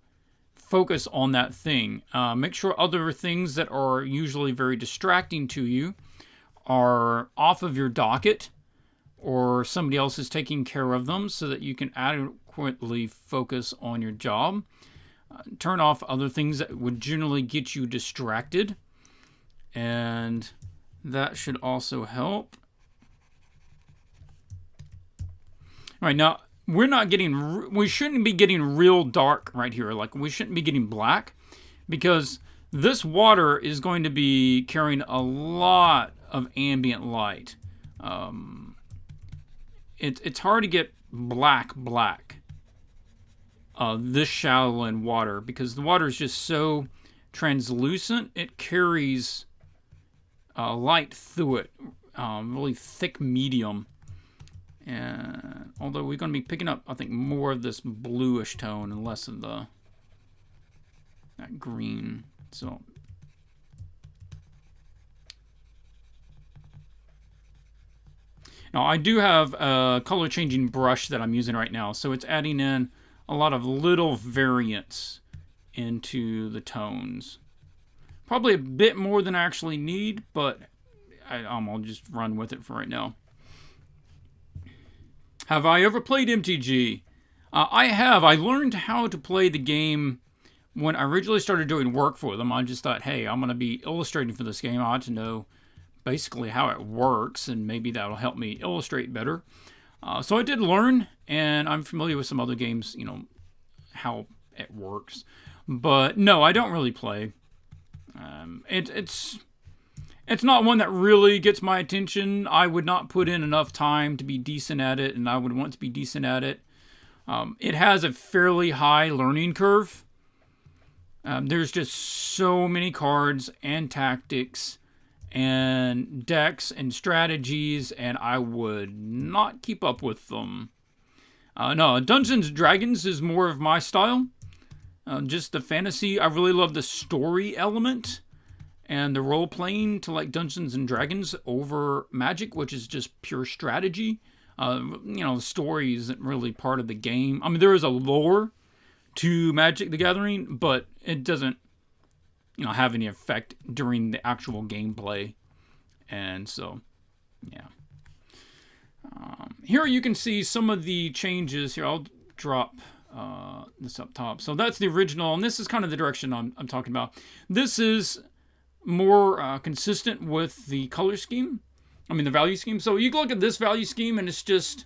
focus on that thing. Make sure other things that are usually very distracting to you are off of your docket, or somebody else is taking care of them so that you can adequately focus on your job. Turn off other things that would generally get you distracted, and that should also help. All right, now we shouldn't be getting real dark right here. Like, we shouldn't be getting black, because this water is going to be carrying a lot of ambient light. It's hard to get black this shallow in water, because the water is just so translucent. It carries light through it, really thick medium. And although we're going to be picking up, I think, more of this bluish tone and less of that green. So now I do have a color changing brush that I'm using right now, so it's adding in a lot of little variants into the tones. Probably a bit more than I actually need, but I'll just run with it for right now. Have I ever played MTG? I have. I learned how to play the game when I originally started doing work for them. I just thought, hey, I'm going to be illustrating for this game. I ought to know basically how it works, and maybe that'll help me illustrate better. So I did learn, and I'm familiar with some other games, how it works. But no, I don't really play. It's not one that really gets my attention. I would not put in enough time to be decent at it, and I would want to be decent at it. It has a fairly high learning curve. There's just so many cards and tactics and decks and strategies, and I would not keep up with them. No, Dungeons and Dragons is more of my style. Just the fantasy. I really love the story element and the role playing to like Dungeons and Dragons over Magic, which is just pure strategy. The story isn't really part of the game. I mean, there is a lore to Magic the Gathering, but it doesn't, have any effect during the actual gameplay. And so, yeah. Here you can see some of the changes. Here, I'll drop this up top. So that's the original, and this is kind of the direction I'm talking about. This is more consistent with the color scheme. The value scheme. So you look at this value scheme, and it's just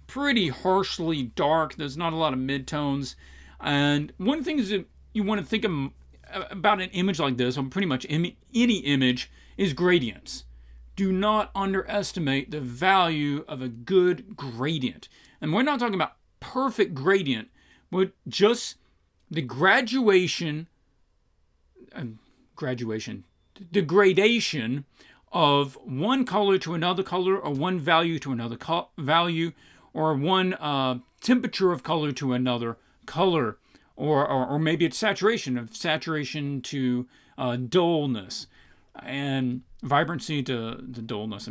pretty harshly dark. There's not a lot of midtones. And one thing is that you want to think about an image like this, or pretty much any image, is gradients. Do not underestimate the value of a good gradient. And we're not talking about perfect gradient, but just the gradation of one color to another color, or one value to another value, or one temperature of color to another color, or maybe it's saturation to dullness, and vibrancy to dullness.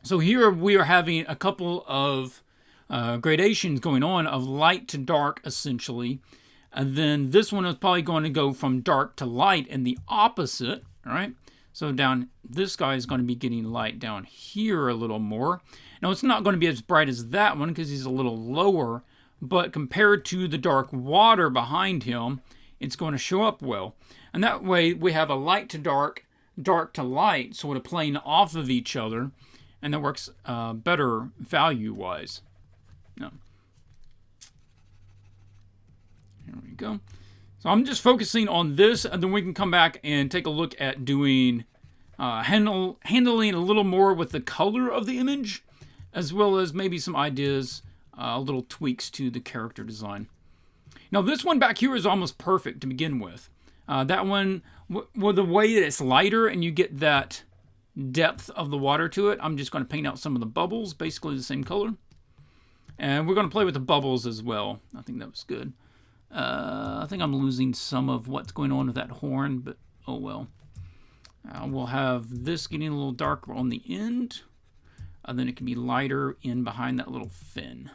So here we are having a couple of gradations going on of light to dark, essentially. And then this one is probably going to go from dark to light and the opposite, all right? So this guy is going to be getting light down here a little more. Now, it's not going to be as bright as that one because he's a little lower, but compared to the dark water behind him, it's going to show up well. And that way, we have a light to dark, dark to light, sort of playing off of each other, and that works better value-wise. No. Here we go. So I'm just focusing on this, and then we can come back and take a look at doing handling a little more with the color of the image, as well as maybe some ideas, little tweaks to the character design. Now this one back here is almost perfect to begin with. That one, with the way that it's lighter and you get that depth of the water to it, I'm just going to paint out some of the bubbles, basically the same color. And we're going to play with the bubbles as well. I think that was good. I think I'm losing some of what's going on with that horn, but oh well. We'll have this getting a little darker on the end, and then it can be lighter in behind that little fin.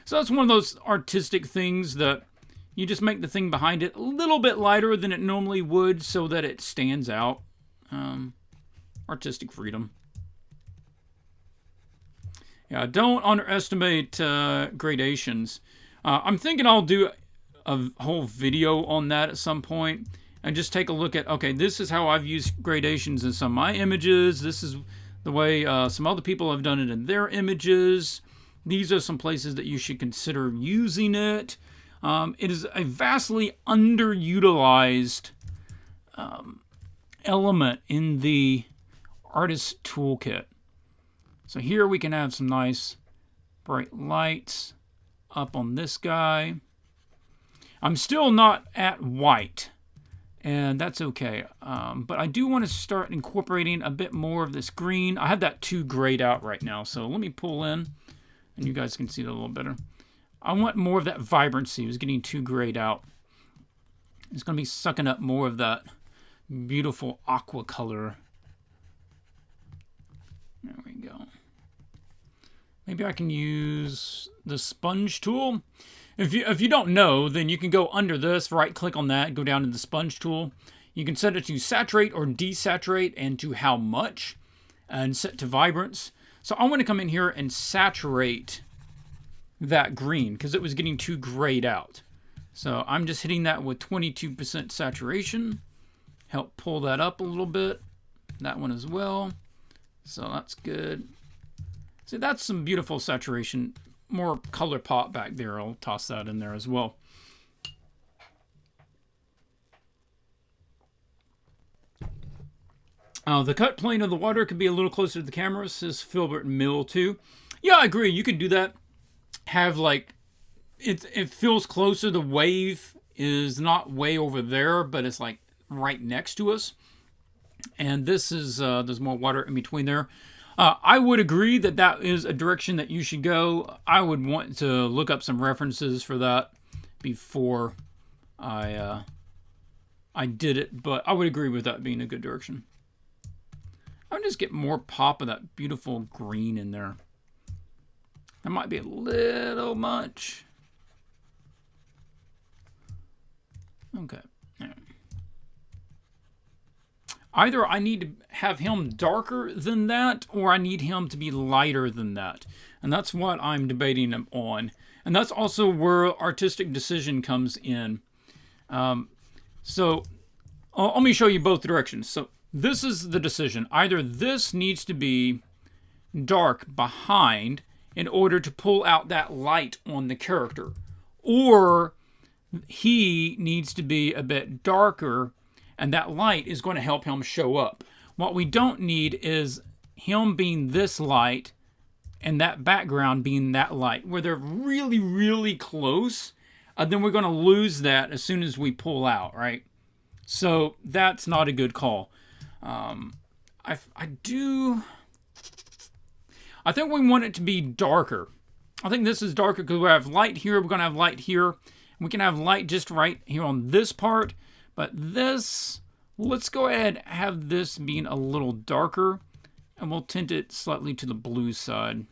So that's one of those artistic things that you just make the thing behind it a little bit lighter than it normally would so that it stands out. Artistic freedom. Yeah, don't underestimate gradations. I'm thinking I'll do a whole video on that at some point and just take a look at, okay, this is how I've used gradations in some of my images. This is the way some other people have done it in their images. These are some places that you should consider using it. It is a vastly underutilized element in the artist toolkit. So here we can have some nice bright lights up on this guy. I'm still not at white, and that's okay. But I do want to start incorporating a bit more of this green. I have that too grayed out right now, so let me pull in, and you guys can see it a little better. I want more of that vibrancy. It was getting too grayed out. It's going to be sucking up more of that beautiful aqua color. There we go. Maybe I can use the sponge tool. If you don't know, then you can go under this, right click on that, go down to the sponge tool. You can set it to saturate or desaturate and to how much, and set to vibrance. So I want to come in here and saturate that green because it was getting too grayed out. So I'm just hitting that with 22% saturation. Help pull that up a little bit. That one as well. So that's good. See, that's some beautiful saturation. More color pop back there. I'll toss that in there as well. The cut plane of the water could be a little closer to the camera, says Filbert Mill too. Yeah, I agree. You could do that. Have like, it feels closer. The wave is not way over there, but it's like right next to us. And this is, there's more water in between there. I would agree that that is a direction that you should go. I would want to look up some references for that before I did it, but I would agree with that being a good direction. I would just get more pop of that beautiful green in there. That might be a little much. Okay. Yeah. Either I need to have him darker than that, or I need him to be lighter than that. And that's what I'm debating on. And that's also where artistic decision comes in. So let me show you both directions. So this is the decision. Either this needs to be dark behind in order to pull out that light on the character, or he needs to be a bit darker and that light is going to help him show up. What we don't need is him being this light and that background being that light, where they're really, really close. Then we're going to lose that as soon as we pull out, right? So that's not a good call. I think we want it to be darker. I think this is darker because we have light here. We're going to have light here. We can have light just right here on this part. But this, let's go ahead and have this being a little darker. And we'll tint it slightly to the blue side.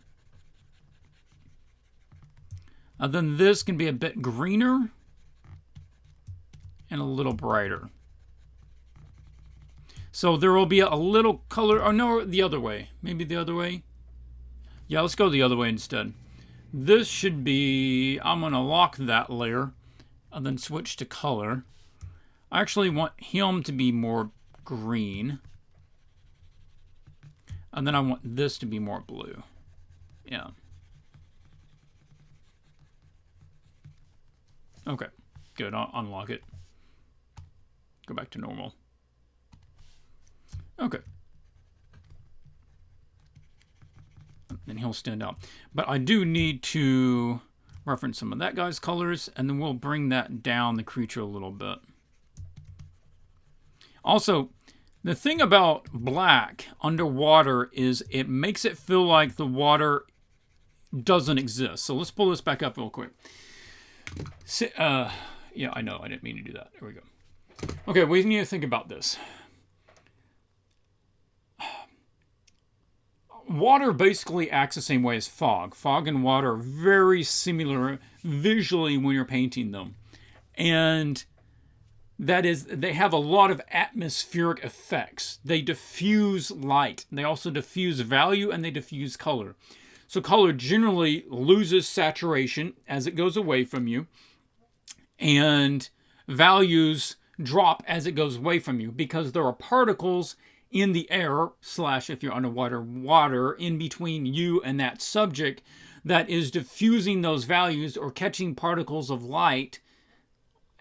Then this can be a bit greener and a little brighter. So there will be a little color, or no, the other way. Maybe the other way. Yeah, let's go the other way instead. This should be, I'm going to lock that layer and then switch to color. I actually want him to be more green. And then I want this to be more blue. Yeah. Okay, good. I'll unlock it. Go back to normal. Okay. Then he'll stand out. But I do need to reference some of that guy's colors, and then we'll bring that down the creature a little bit. Also, the thing about black underwater is it makes it feel like the water doesn't exist. So let's pull this back up real quick. Yeah, I know. I didn't mean to do that. There we go. Okay, we need to think about this. Water basically acts the same way as fog. Fog and water are very similar visually when you're painting them. And that is, they have a lot of atmospheric effects. They diffuse light. They also diffuse value, and they diffuse color. So color generally loses saturation as it goes away from you. And values drop as it goes away from you because there are particles in the air, / if you're underwater, water in between you and that subject that is diffusing those values or catching particles of light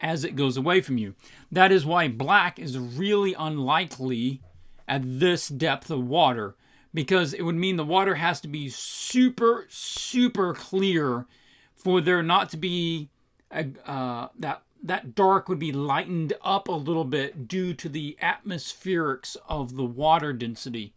as it goes away from you. That is why black is really unlikely at this depth of water, because it would mean the water has to be super, super clear for there not to be that dark would be lightened up a little bit due to the atmospherics of the water density.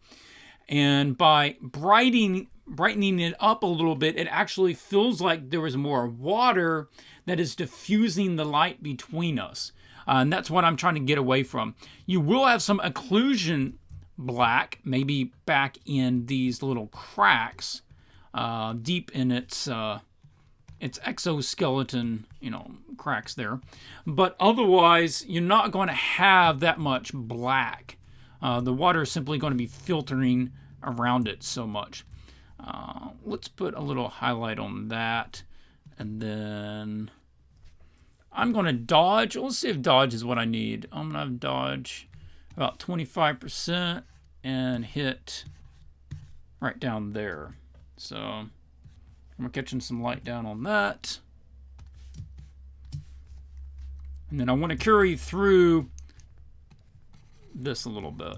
And by brightening it up a little bit, it actually feels like there is more water that is diffusing the light between us. And that's what I'm trying to get away from. You will have some occlusion black, maybe back in these little cracks, deep in its exoskeleton, cracks there. But otherwise, you're not going to have that much black. The water is simply going to be filtering around it so much. Let's put a little highlight on that. And then I'm going to dodge. Let's see if dodge is what I need. I'm going to have dodge about 25% and hit right down there. So I'm catching some light down on that. And then I want to carry through this a little bit.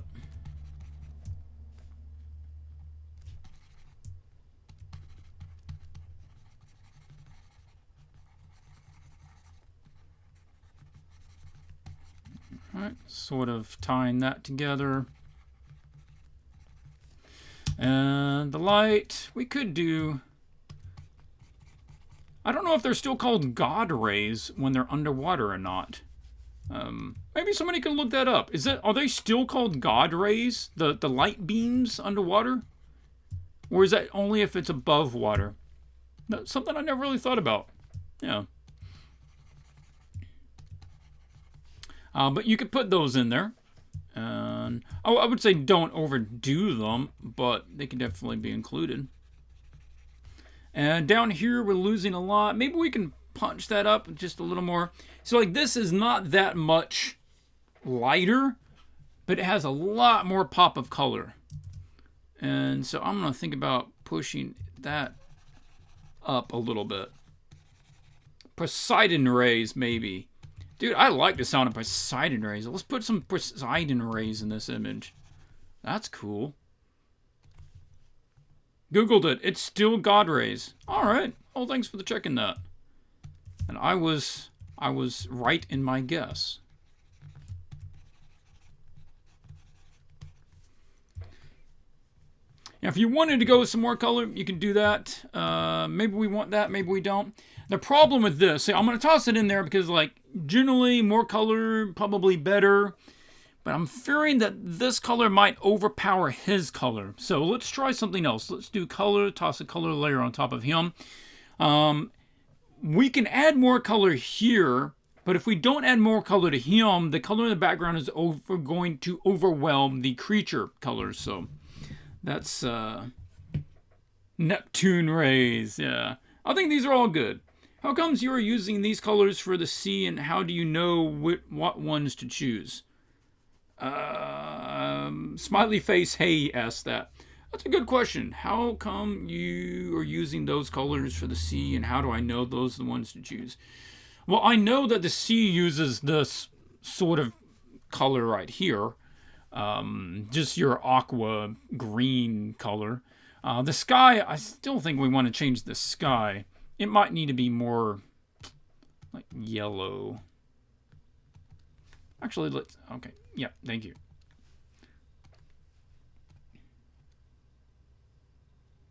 Alright, sort of tying that together. And the light, we could do... I don't know if they're still called God rays when they're underwater or not. Maybe somebody can look that up. Are they still called God rays? The light beams underwater? Or is that only if it's above water? That's something I never really thought about. Yeah. But you could put those in there. And I would say don't overdo them, but they can definitely be included. And down here, we're losing a lot. Maybe we can punch that up just a little more. So, like, this is not that much lighter, but it has a lot more pop of color. And so I'm going to think about pushing that up a little bit. Poseidon rays, maybe. Dude, I like the sound of Poseidon rays. Let's put some Poseidon rays in this image. That's cool. Googled it. It's still God rays. All right. Oh, thanks for checking that. And I was right in my guess. Now, if you wanted to go with some more color, you can do that. Maybe we want that, maybe we don't. The problem with this, see, I'm going to toss it in there because, like, generally more color, probably better. But I'm fearing that this color might overpower his color. So let's try something else. Let's do color, toss a color layer on top of him. We can add more color here, but if we don't add more color to him, the color in the background is going to overwhelm the creature colors. So that's Neptune rays. Yeah, I think these are all good. How comes you are using these colors for the sea, and how do you know what ones to choose? Smiley face hey asked that. That's a good question. How come you are using those colors for the sea, and how do I know those are the ones to choose? Well, I know that the sea uses this sort of color right here. Just your aqua green color. The sky, I still think we want to change the sky. It might need to be more like yellow. Actually, let's... Okay. Yeah, thank you.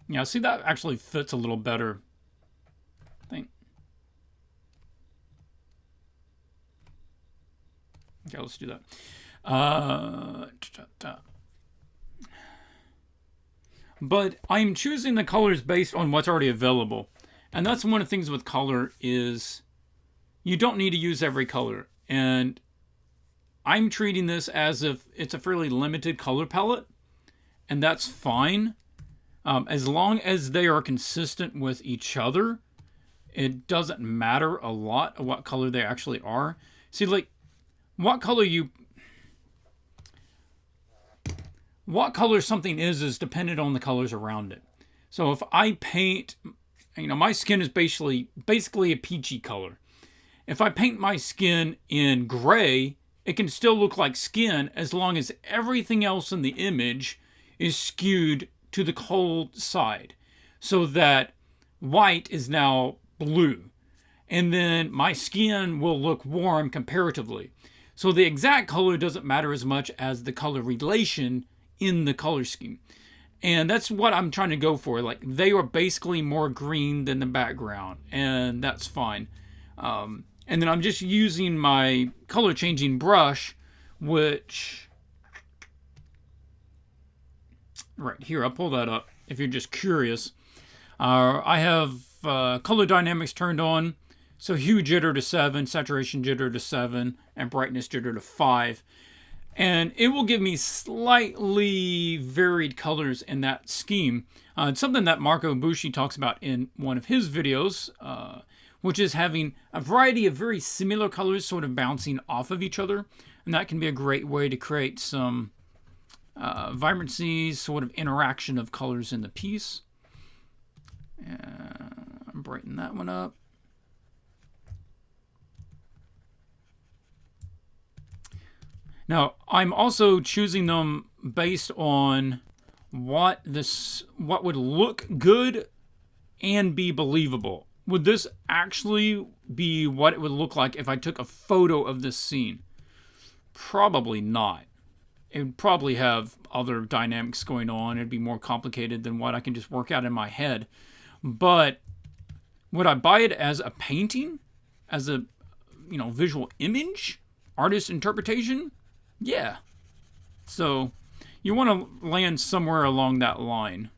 Yeah, see, that actually fits a little better, I think. Okay, let's do that. But I'm choosing the colors based on what's already available. And that's one of the things with color is you don't need to use every color. And I'm treating this as if it's a fairly limited color palette, and that's fine. As long as they are consistent with each other, it doesn't matter a lot of what color they actually are. See, like, what color something is dependent on the colors around it. So if I paint, my skin is basically a peachy color. If I paint my skin in gray, it can still look like skin as long as everything else in the image is skewed to the cold side, so that white is now blue. And then my skin will look warm comparatively. So the exact color doesn't matter as much as the color relation in the color scheme. And that's what I'm trying to go for. Like, they are basically more green than the background, and that's fine. And then I'm just using my color changing brush, which... Right here, I'll pull that up if you're just curious. I have color dynamics turned on. So hue jitter to 7, saturation jitter to 7, and brightness jitter to 5. And it will give me slightly varied colors in that scheme. It's something that Marco Bushi talks about in one of his videos, which is having a variety of very similar colors sort of bouncing off of each other. And that can be a great way to create some vibrancy, sort of interaction of colors in the piece. I'm brightening that one up. Now, I'm also choosing them based on what would look good and be believable. Would this actually be what it would look like if I took a photo of this scene? Probably not. It would probably have other dynamics going on. It'd be more complicated than what I can just work out in my head. But would I buy it as a painting? As a, visual image? Artist interpretation? Yeah. So you want to land somewhere along that line.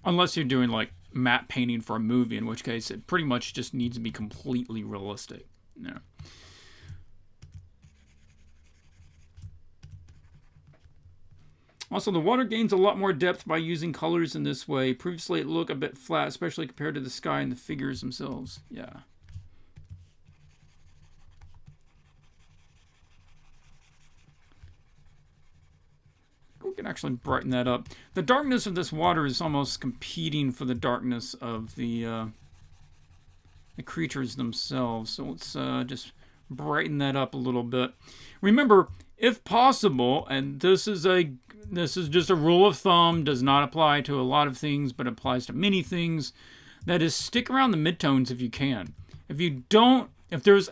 Unless you're doing like matte painting for a movie, in which case it pretty much just needs to be completely realistic. Yeah. Also, the water gains a lot more depth by using colors in this way. Previously, it looked a bit flat, especially compared to the sky and the figures themselves. Yeah. We can actually brighten that up. The darkness of this water is almost competing for the darkness of the creatures themselves. So let's just brighten that up a little bit. Remember, if possible, and this is just a rule of thumb, does not apply to a lot of things, but applies to many things, that is, stick around the midtones if you can. If you don't,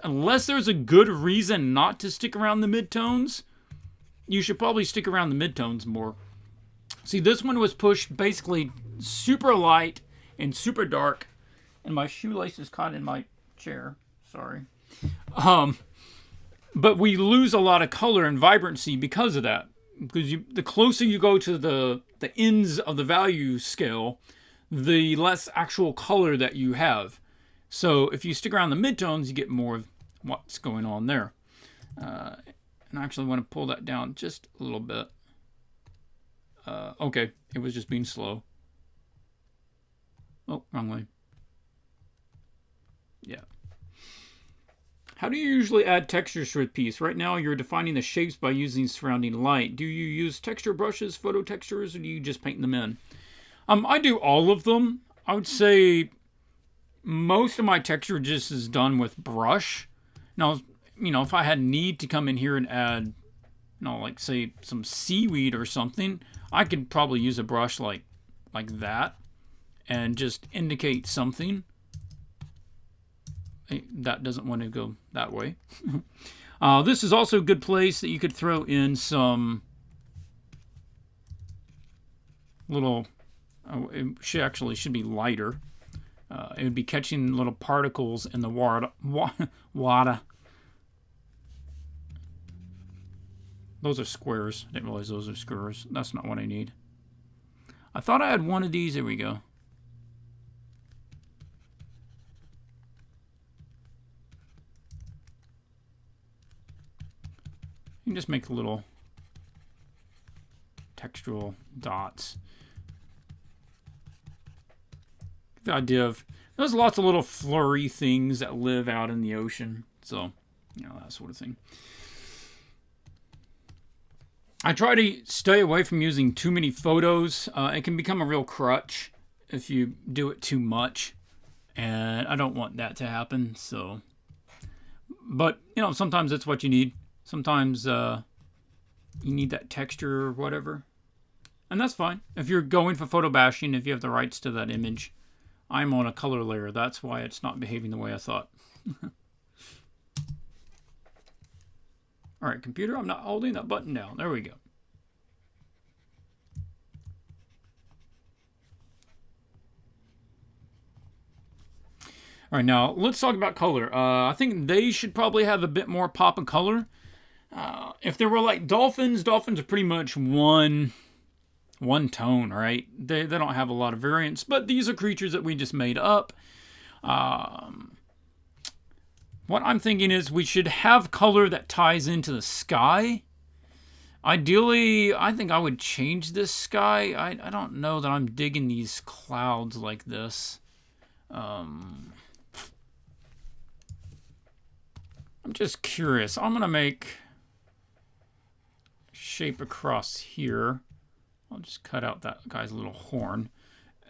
unless there's a good reason not to stick around the midtones, you should probably stick around the midtones more. See, this one was pushed basically super light and super dark, and my shoelace is caught in my chair. Sorry. But we lose a lot of color and vibrancy because of that. Because the closer you go to the ends of the value scale, the less actual color that you have. So if you stick around the midtones, you get more of what's going on there. And I actually want to pull that down just a little bit. Okay, it was just being slow. Oh, wrong way. Yeah. How do you usually add textures to a piece? Right now, you're defining the shapes by using surrounding light. Do you use texture brushes, photo textures, or do you just paint them in? I do all of them. I would say most of my texture just is done with brush. Now, if I had need to come in here and add, like say some seaweed or something, I could probably use a brush like that and just indicate something. That doesn't want to go that way. This is also a good place that you could throw in some little, it should be lighter. It would be catching little particles in the water. Those are squares. I didn't realize those are squares. That's not what I need. I thought I had one of these. There we go. You can just make little textural dots. The idea of, there's lots of little flurry things that live out in the ocean. So, that sort of thing. I try to stay away from using too many photos. It can become a real crutch if you do it too much. And I don't want that to happen. So, but, sometimes that's what you need. Sometimes you need that texture or whatever. And that's fine. If you're going for photo bashing, if you have the rights to that image, I'm on a color layer. That's why it's not behaving the way I thought. All right, computer, I'm not holding that button down. There we go. All right, now let's talk about color. I think they should probably have a bit more pop of color. If there were like dolphins are pretty much one tone, right? They don't have a lot of variance, but these are creatures that we just made up. What I'm thinking is we should have color that ties into the sky. Ideally, I think I would change this sky. I don't know that I'm digging these clouds like this. I'm just curious. I'm going to make shape across here. I'll just cut out that guy's little horn.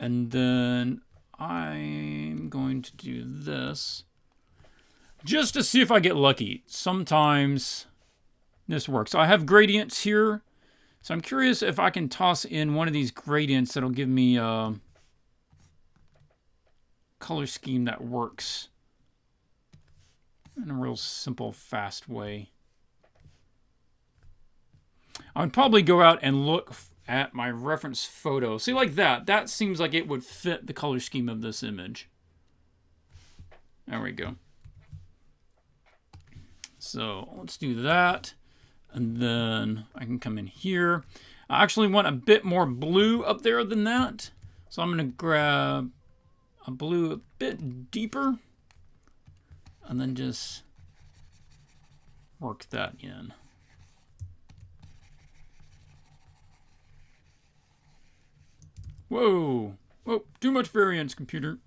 And then I'm going to do this just to see if I get lucky. Sometimes this works. I have gradients here. So I'm curious if I can toss in one of these gradients that'll give me color color scheme that works in a real simple, fast way. I would probably go out and look at my reference photo. See, like that. That seems like it would fit the color scheme of this image. There we go. So let's do that. And then I can come in here. I actually want a bit more blue up there than that. So I'm going to grab a blue a bit deeper. And then just work that in. Whoa. Whoa, too much variance, computer.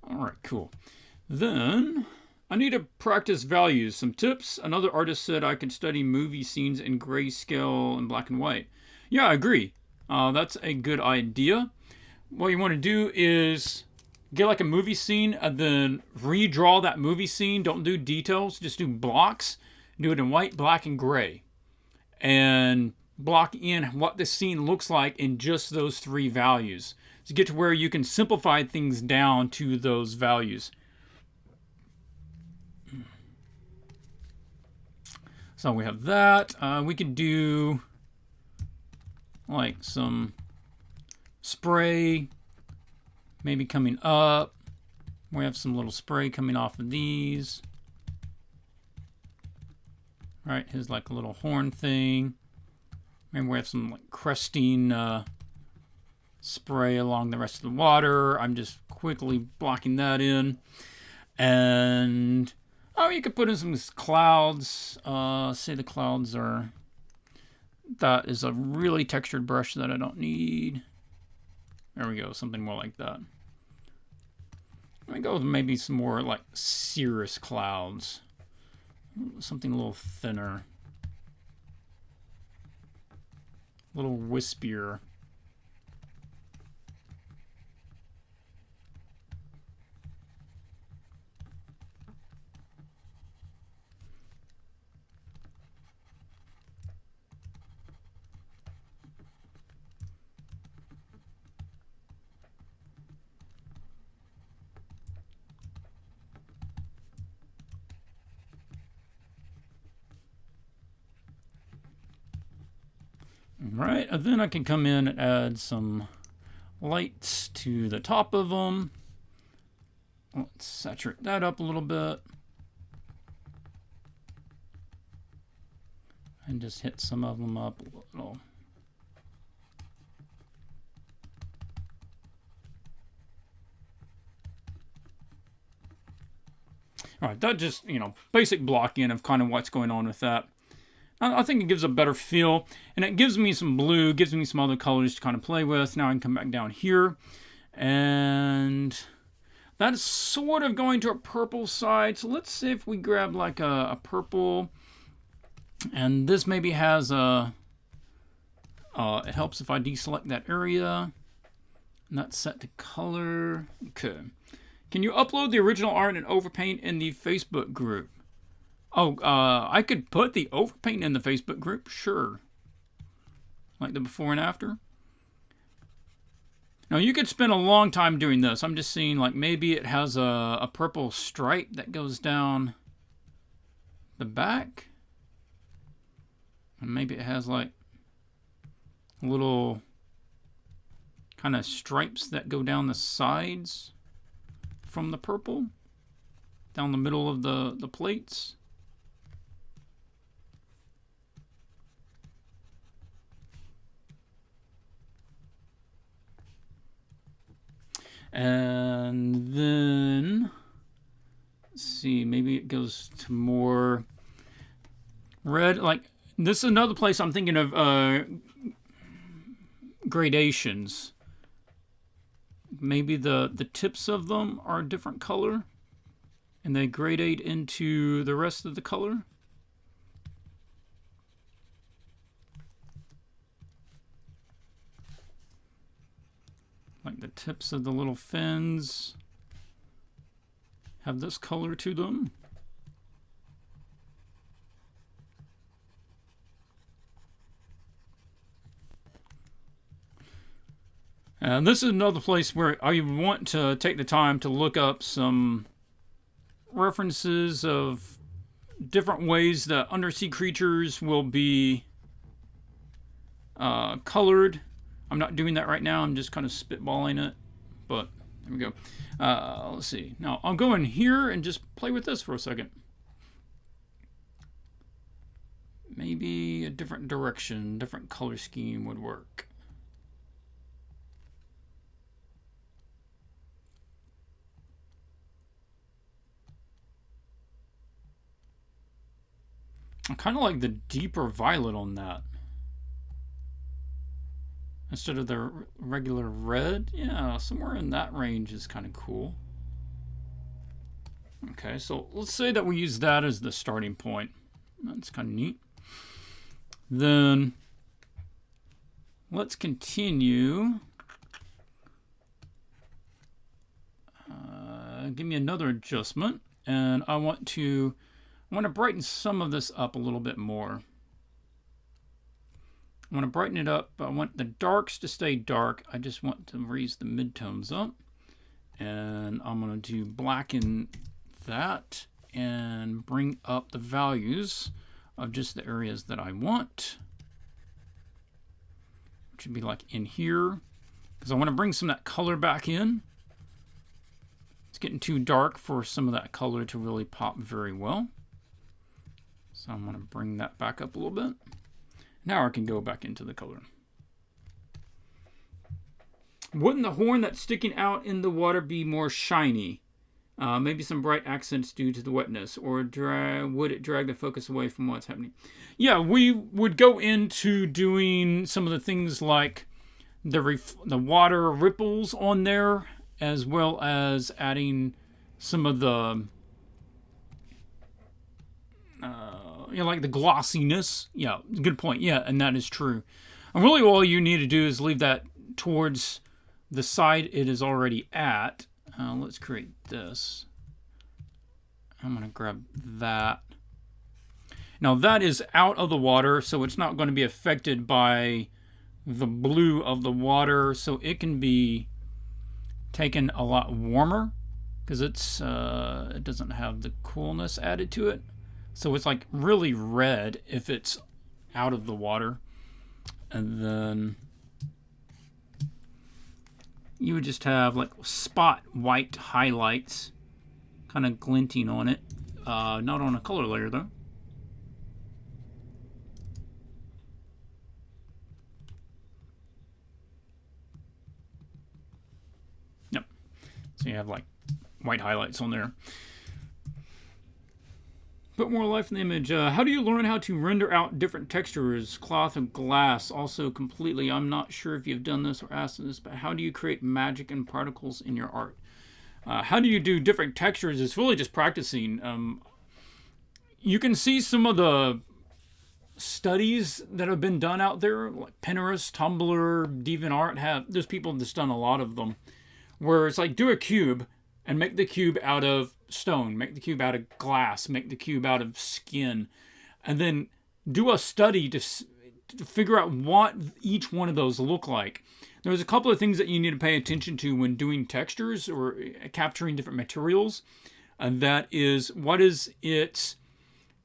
All right, cool. Then I need to practice values. Some tips. Another artist said I could study movie scenes in grayscale and black and white. Yeah, I agree. That's a good idea. What you want to do is get like a movie scene and then redraw that movie scene. Don't do details. Just do blocks. Do it in white, black, and gray. And block in what the scene looks like in just those three values. To get to where you can simplify things down to those values. So we have that. We could do like some spray maybe coming up. We have some little spray coming off of these. Right, here's like a little horn thing. Maybe we have some like cresting spray along the rest of the water. I'm just quickly blocking that in. And oh, you could put in some clouds. Say the clouds are... That is a really textured brush that I don't need. There we go, something more like that. Let me go with maybe some more like cirrus clouds. Something a little thinner. A little wispier. Right, and then I can come in and add some lights to the top of them. Let's saturate that up a little bit. And just hit some of them up a little. All right, that just, basic block in of kind of what's going on with that. I think it gives a better feel, and it gives me some blue, gives me some other colors to kind of play with. Now I can come back down here, and that's sort of going to a purple side. So let's see if we grab like a purple, and this maybe has a, it helps if I deselect that area, and that's set to color. Okay. Can you upload the original art and overpaint in the Facebook group? Oh, I could put the overpaint in the Facebook group, sure. Like the before and after. Now, you could spend a long time doing this. I'm just seeing, like, maybe it has a purple stripe that goes down the back. And maybe it has, like, little kind of stripes that go down the sides from the purple. Down the middle of the plates. And then, let's see, maybe it goes to more red. Like, this is another place I'm thinking of gradations. Maybe the tips of them are a different color, and they gradate into the rest of the color. Like Like the tips of the little fins have this color to them. And this is another place where I want to take the time to look up some references of different ways that undersea creatures will be colored. I'm not doing that right now. I'm just kind of spitballing it. But there we go. Let's see. Now, I'll go in here and just play with this for a second. Maybe a different direction, different color scheme would work. I kind of like the deeper violet on that instead of the regular red. Yeah, somewhere in that range is kind of cool. Okay, so let's say that we use that as the starting point. That's kind of neat. Then let's continue. Give me another adjustment, and I want to brighten some of this up a little bit more. I want to brighten it up. I want the darks to stay dark. I just want to raise the midtones up. And I'm going to blacken that and bring up the values of just the areas that I want. Which would be like in here. Because I want to bring some of that color back in. It's getting too dark for some of that color to really pop very well. So I'm going to bring that back up a little bit. Now I can go back into the color. Wouldn't the horn that's sticking out in the water be more shiny? Maybe some bright accents due to the wetness. Or would it drag the focus away from what's happening? Yeah, we would go into doing some of the things like the water ripples on there, as well as adding some of the like the glossiness. Yeah, good point. Yeah, and that is true. And really all you need to do is leave that towards the side it is already at. Let's create this. I'm going to grab that. Now that is out of the water, so it's not going to be affected by the blue of the water, so it can be taken a lot warmer because it doesn't have the coolness added to it. So it's like really red if it's out of the water. And then you would just have like spot white highlights kind of glinting on it. Not on a color layer though. Yep. So you have like white highlights on there. Put more life in the image. How do you learn how to render out different textures, cloth and glass? Also completely, I'm not sure if you've done this or asked this, but how do you create magic and particles in your art? How do you do different textures? It's really just practicing. You can see some of the studies that have been done out there, like Pinterest, Tumblr, DeviantArt. There's people that's done a lot of them, where it's like do a cube and make the cube out of stone, make the cube out of glass, make the cube out of skin, and then do a study to figure out what each one of those look like. There's a couple of things that you need to pay attention to when doing textures or capturing different materials, and that is what is its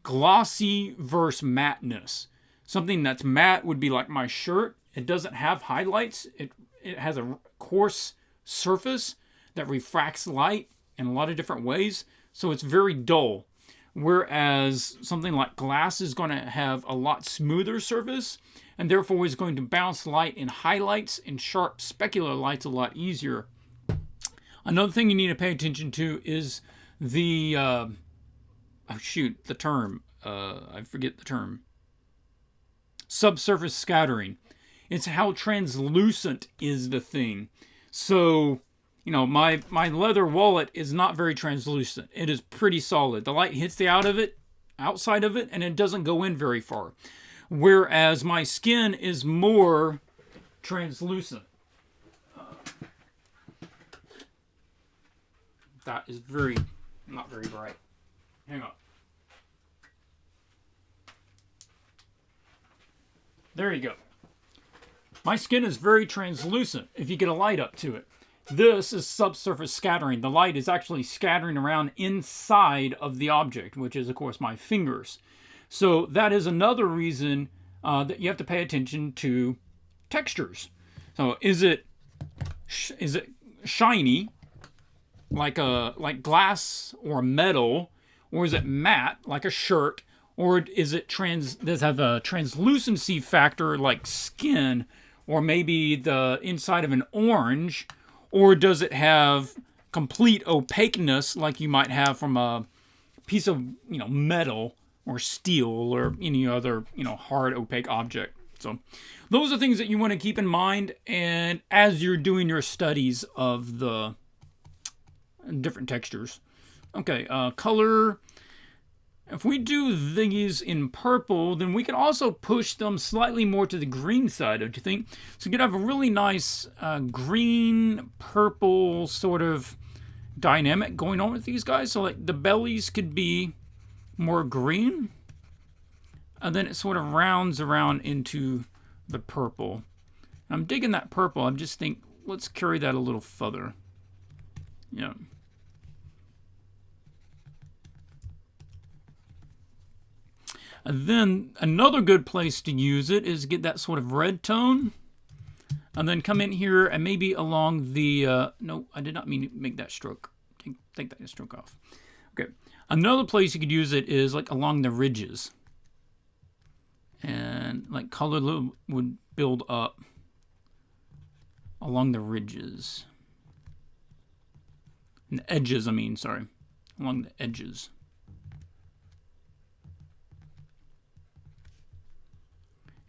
glossy versus matteness. Something that's matte would be like my shirt. It doesn't have highlights. It has a coarse surface that refracts light in a lot of different ways, so it's very dull. Whereas something like glass is going to have a lot smoother surface, and therefore is going to bounce light in highlights and sharp specular lights a lot easier. Another thing you need to pay attention to is the the term. I forget the term. Subsurface scattering. It's how translucent is the thing. So, you know, my leather wallet is not very translucent. It is pretty solid. The light hits the outside of it, and it doesn't go in very far. Whereas my skin is more translucent. That is not very bright. Hang on. There you go. My skin is very translucent if you get a light up to it. This is subsurface scattering. The light is actually scattering around inside of the object, which is, of course, my fingers. So that is another reason that you have to pay attention to textures. So is it shiny, like glass or metal, or is it matte, like a shirt, or is it does it have a translucency factor like skin, or maybe the inside of an orange, or does it have complete opaqueness like you might have from a piece of metal or steel or any other hard opaque object. So those are things that you want to keep in mind, and as you're doing your studies of the different textures. Okay, color. If we do these in purple, then we can also push them slightly more to the green side, don't you think? So you could have a really nice green, purple sort of dynamic going on with these guys. So like the bellies could be more green, and then it sort of rounds around into the purple. I'm digging that purple. I just think, let's carry that a little further. Yeah. And then another good place to use it is get that sort of red tone. And then come in here and maybe along the... no, I did not mean to make that stroke. Take that stroke off. Okay. Another place you could use it is like along the ridges. And like color would build up along the ridges. And the edges, sorry. Along the edges.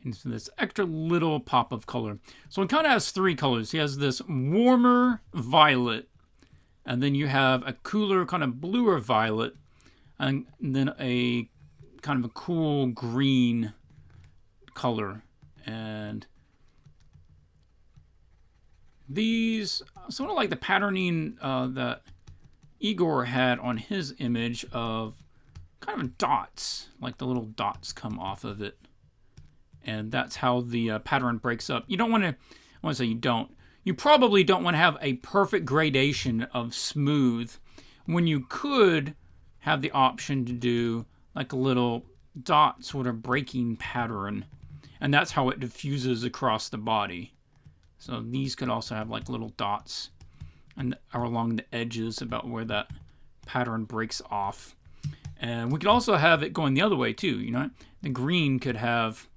And so this extra little pop of color. So it kind of has three colors. He has this warmer violet, and then you have a cooler kind of bluer violet, and then a kind of a cool green color. And these sort of like the patterning that Igor had on his image of kind of dots, like the little dots come off of it. And that's how the pattern breaks up. You don't want to, I want to say you don't. You probably don't want to have a perfect gradation of smooth when you could have the option to do like a little dot sort of breaking pattern. And that's how it diffuses across the body. So these could also have like little dots and are along the edges about where that pattern breaks off. And we could also have it going the other way too, The green could have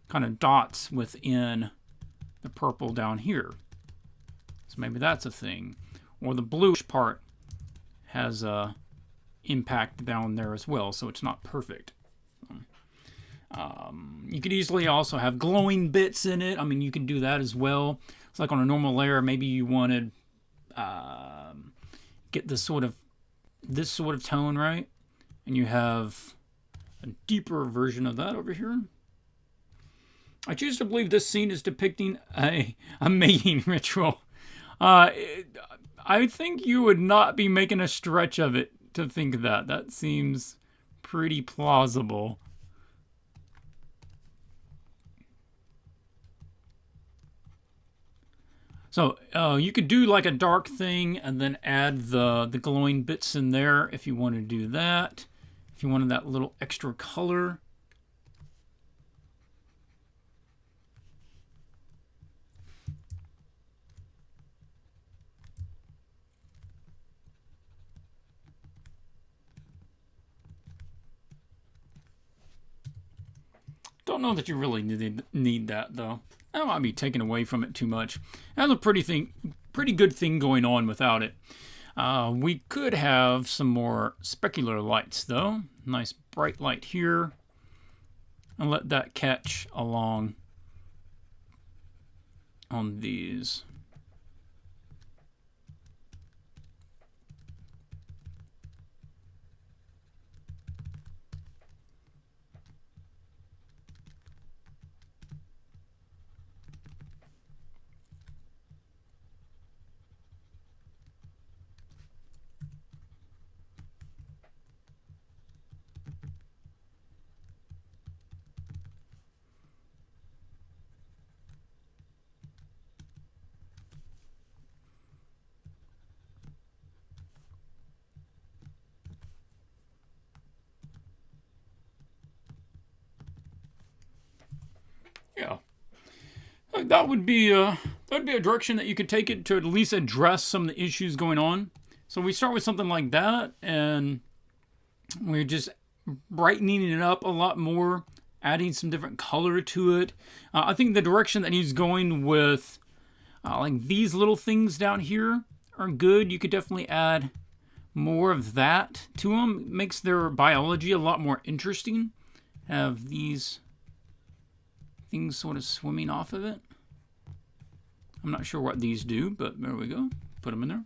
kind of dots within the purple down here. So maybe that's a thing. Or the bluish part has a impact down there as well, so it's not perfect. You could easily also have glowing bits in it. You could do that as well. It's like on a normal layer, maybe you wanted get this sort of tone, right? And you have a deeper version of that over here. I choose to believe this scene is depicting a mating ritual. I think you would not be making a stretch of it to think that. That seems pretty plausible. So you could do like a dark thing and then add the glowing bits in there if you want to do that. If you wanted that little extra color. Don't know that you really need that, though. That might be taken away from it too much. That's a pretty good thing going on without it. We could have some more specular lights, though. Nice bright light here. And let that catch along on these. like that would be a direction that you could take it to at least address some of the issues going on. So we start with something like that, and we're just brightening it up a lot more, adding some different color to it. I think the direction that he's going with, like these little things down here, are good. You could definitely add more of that to them. It makes their biology a lot more interesting. Have these things sort of swimming off of it. I'm not sure what these do, but there we go. Put them in there.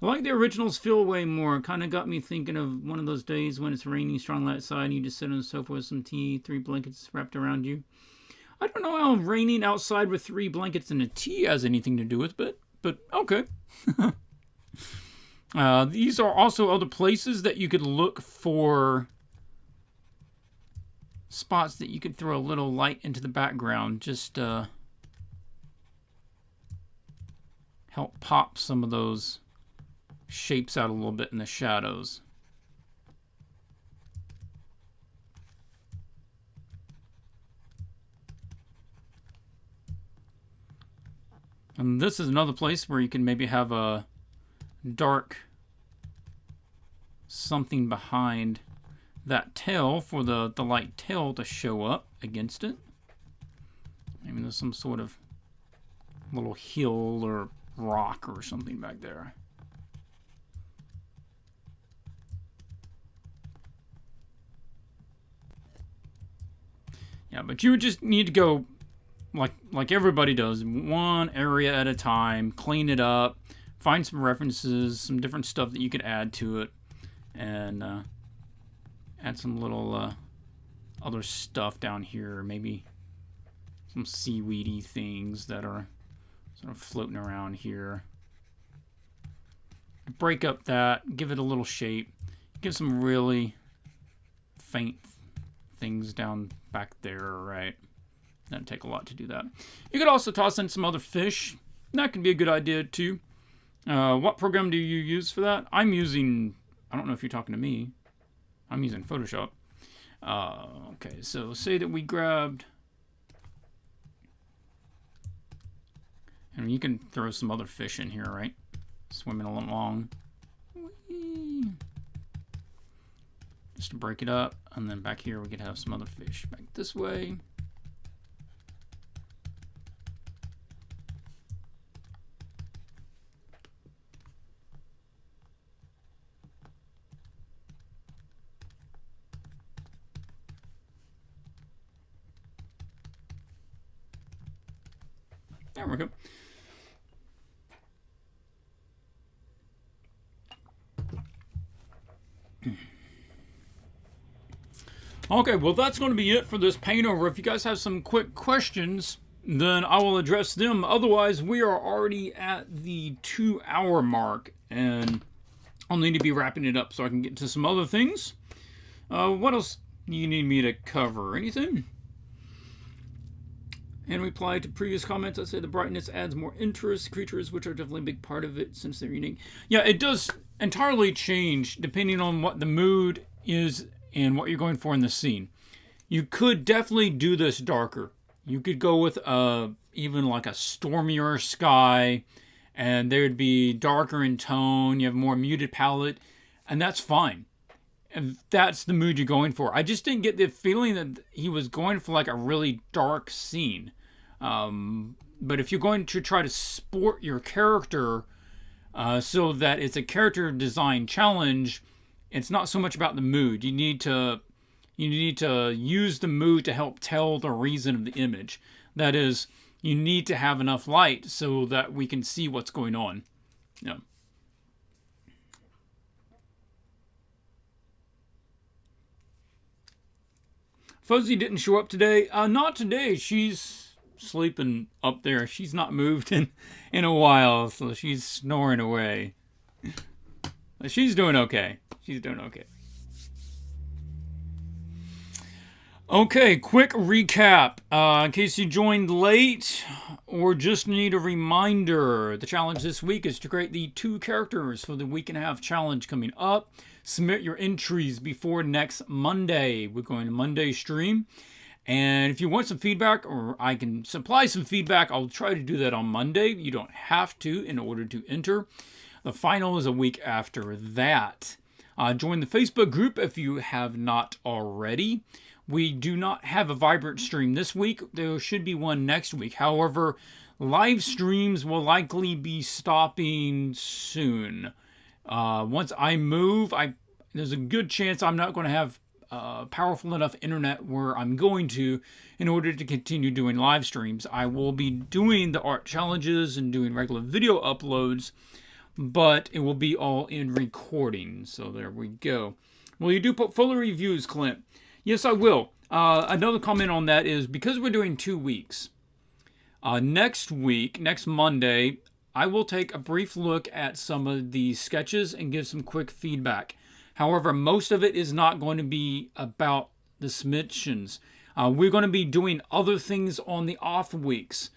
I like the originals feel way more. Kind of got me thinking of one of those days when it's raining strongly outside and you just sit on the sofa with some tea, 3 blankets wrapped around you. I don't know how raining outside with 3 blankets and a tea has anything to do with it, but okay. These are also other places that you could look for spots that you could throw a little light into the background, just help pop some of those shapes out a little bit in the shadows. And this is another place where you can maybe have a dark something behind that tail for the light tail to show up against it. Maybe there's some sort of little hill or rock or something back there. Yeah, but you would just need to go like everybody does, one area at a time, clean it up, find some references, some different stuff that you could add to it, and add some little other stuff down here, maybe some seaweedy things that are sort of floating around here. Break up that, give it a little shape, give some really faint things down back there, right? That'd take a lot to do that. You could also toss in some other fish. That could be a good idea too. What program do you use for that? I'm using, I don't know if you're talking to me. I'm using Photoshop. Okay, so say that we grabbed, and you can throw some other fish in here, right? Swimming along. Whee! Just to break it up, and then back here we could have some other fish back this way. There we go. Okay, well that's going to be it for this paint over. If you guys have some quick questions, then I will address them. Otherwise, we are already at the 2-hour mark, and I'll need to be wrapping it up so I can get to some other things. What else do you need me to cover? Anything? In reply to previous comments, I say the brightness adds more interest. Creatures, which are definitely a big part of it since they're unique. Yeah, it does entirely change depending on what the mood is and what you're going for in the scene. You could definitely do this darker. You could go with even like a stormier sky, and they would be darker in tone. You have a more muted palette, and that's fine. And that's the mood you're going for. I just didn't get the feeling that he was going for like a really dark scene. But if you're going to try to sport your character so that it's a character design challenge, it's not so much about the mood. You need to use the mood to help tell the reason of the image. That is, you need to have enough light so that we can see what's going on. Yeah. Fuzzy didn't show up today. Not today. She's sleeping up there. She's not moved in a while, so she's snoring away. She's doing okay. She's doing okay. Okay, quick recap. In case you joined late or just need a reminder, the challenge this week is to create the 2 characters for the week and a half challenge coming up. Submit your entries before next Monday. We're going to Monday stream. And if you want some feedback, or I can supply some feedback, I'll try to do that on Monday. You don't have to in order to enter. The final is a week after that. Join the Facebook group if you have not already. We do not have a Vibrant stream this week. There should be one next week. However, live streams will likely be stopping soon. Once I move, there's a good chance I'm not going to have powerful enough internet where I'm going to, in order to continue doing live streams. I will be doing the art challenges and doing regular video uploads, but it will be all in recording. So there we go. Will you do portfolio reviews, Clint? Yes, I will. Another comment on that is because we're doing 2 weeks. Next week, next Monday, I will take a brief look at some of the sketches and give some quick feedback. However, most of it is not going to be about the submissions. We're going to be doing other things on the off weeks.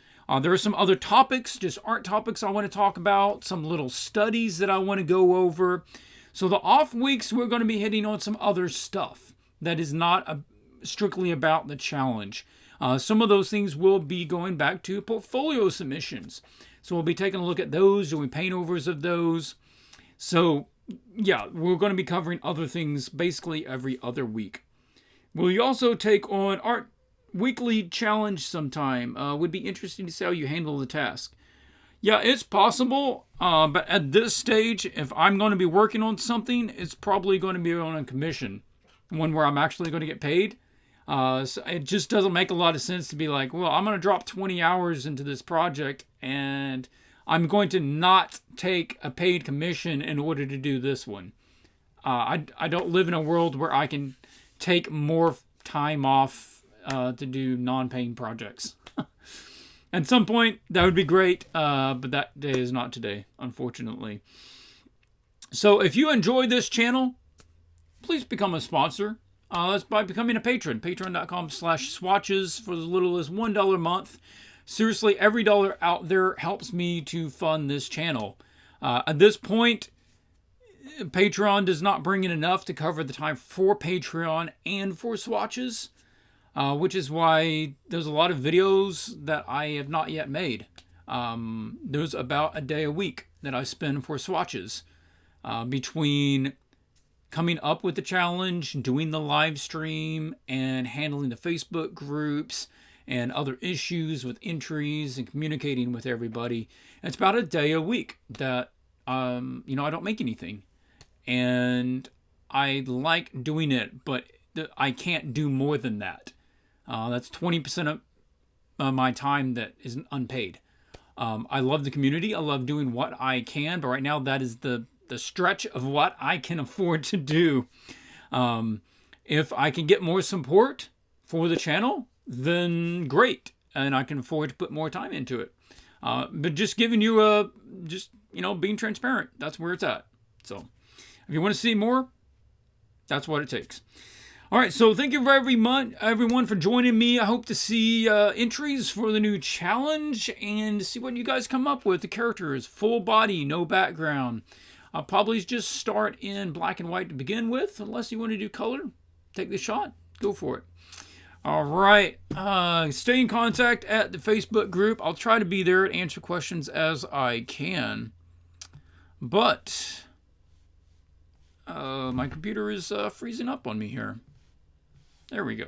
There are some other topics, just art topics I want to talk about, some little studies that I want to go over. So the off weeks, we're going to be hitting on some other stuff that is not strictly about the challenge. Some of those things will be going back to portfolio submissions. So we'll be taking a look at those, doing paintovers of those. So yeah, we're going to be covering other things basically every other week. Will you also take on Art Weekly Challenge sometime? Would be interesting to see how you handle the task. Yeah, it's possible, but at this stage, if I'm going to be working on something, it's probably going to be on a commission, one where I'm actually going to get paid. So it just doesn't make a lot of sense to be like, well, I'm going to drop 20 hours into this project and I'm going to not take a paid commission in order to do this one. I don't live in a world where I can take more time off to do non-paying projects. At some point, that would be great, but that day is not today, unfortunately. So if you enjoy this channel, please become a sponsor. That's by becoming a patron. Patreon.com/swatches for as little as $1 a month. Seriously, every dollar out there helps me to fund this channel. At this point, Patreon does not bring in enough to cover the time for Patreon and for Swatches, which is why there's a lot of videos that I have not yet made. There's about a day a week that I spend for Swatches, between coming up with the challenge, doing the live stream, and handling the Facebook groups and other issues with entries and communicating with everybody. It's about a day a week that, I don't make anything. And I like doing it, but I can't do more than that. That's 20% of my time that isn't unpaid. I love the community. I love doing what I can, but right now that is the stretch of what I can afford to do. If I can get more support for the channel, then great, and I can afford to put more time into it. But just giving you being transparent, that's where it's at. So if you want to see more, that's what it takes. All right, so thank you very much, everyone, for joining me. I hope to see entries for the new challenge and see what you guys come up with. The character is full body, no background. I'll probably just start in black and white to begin with. Unless you want to do color, take the shot. Go for it. All right. Stay in contact at the Facebook group. I'll try to be there and answer questions as I can. But my computer is freezing up on me here. There we go.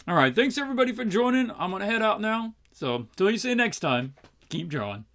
All right. Thanks, everybody, for joining. I'm going to head out now. So, till you see you next time, keep drawing.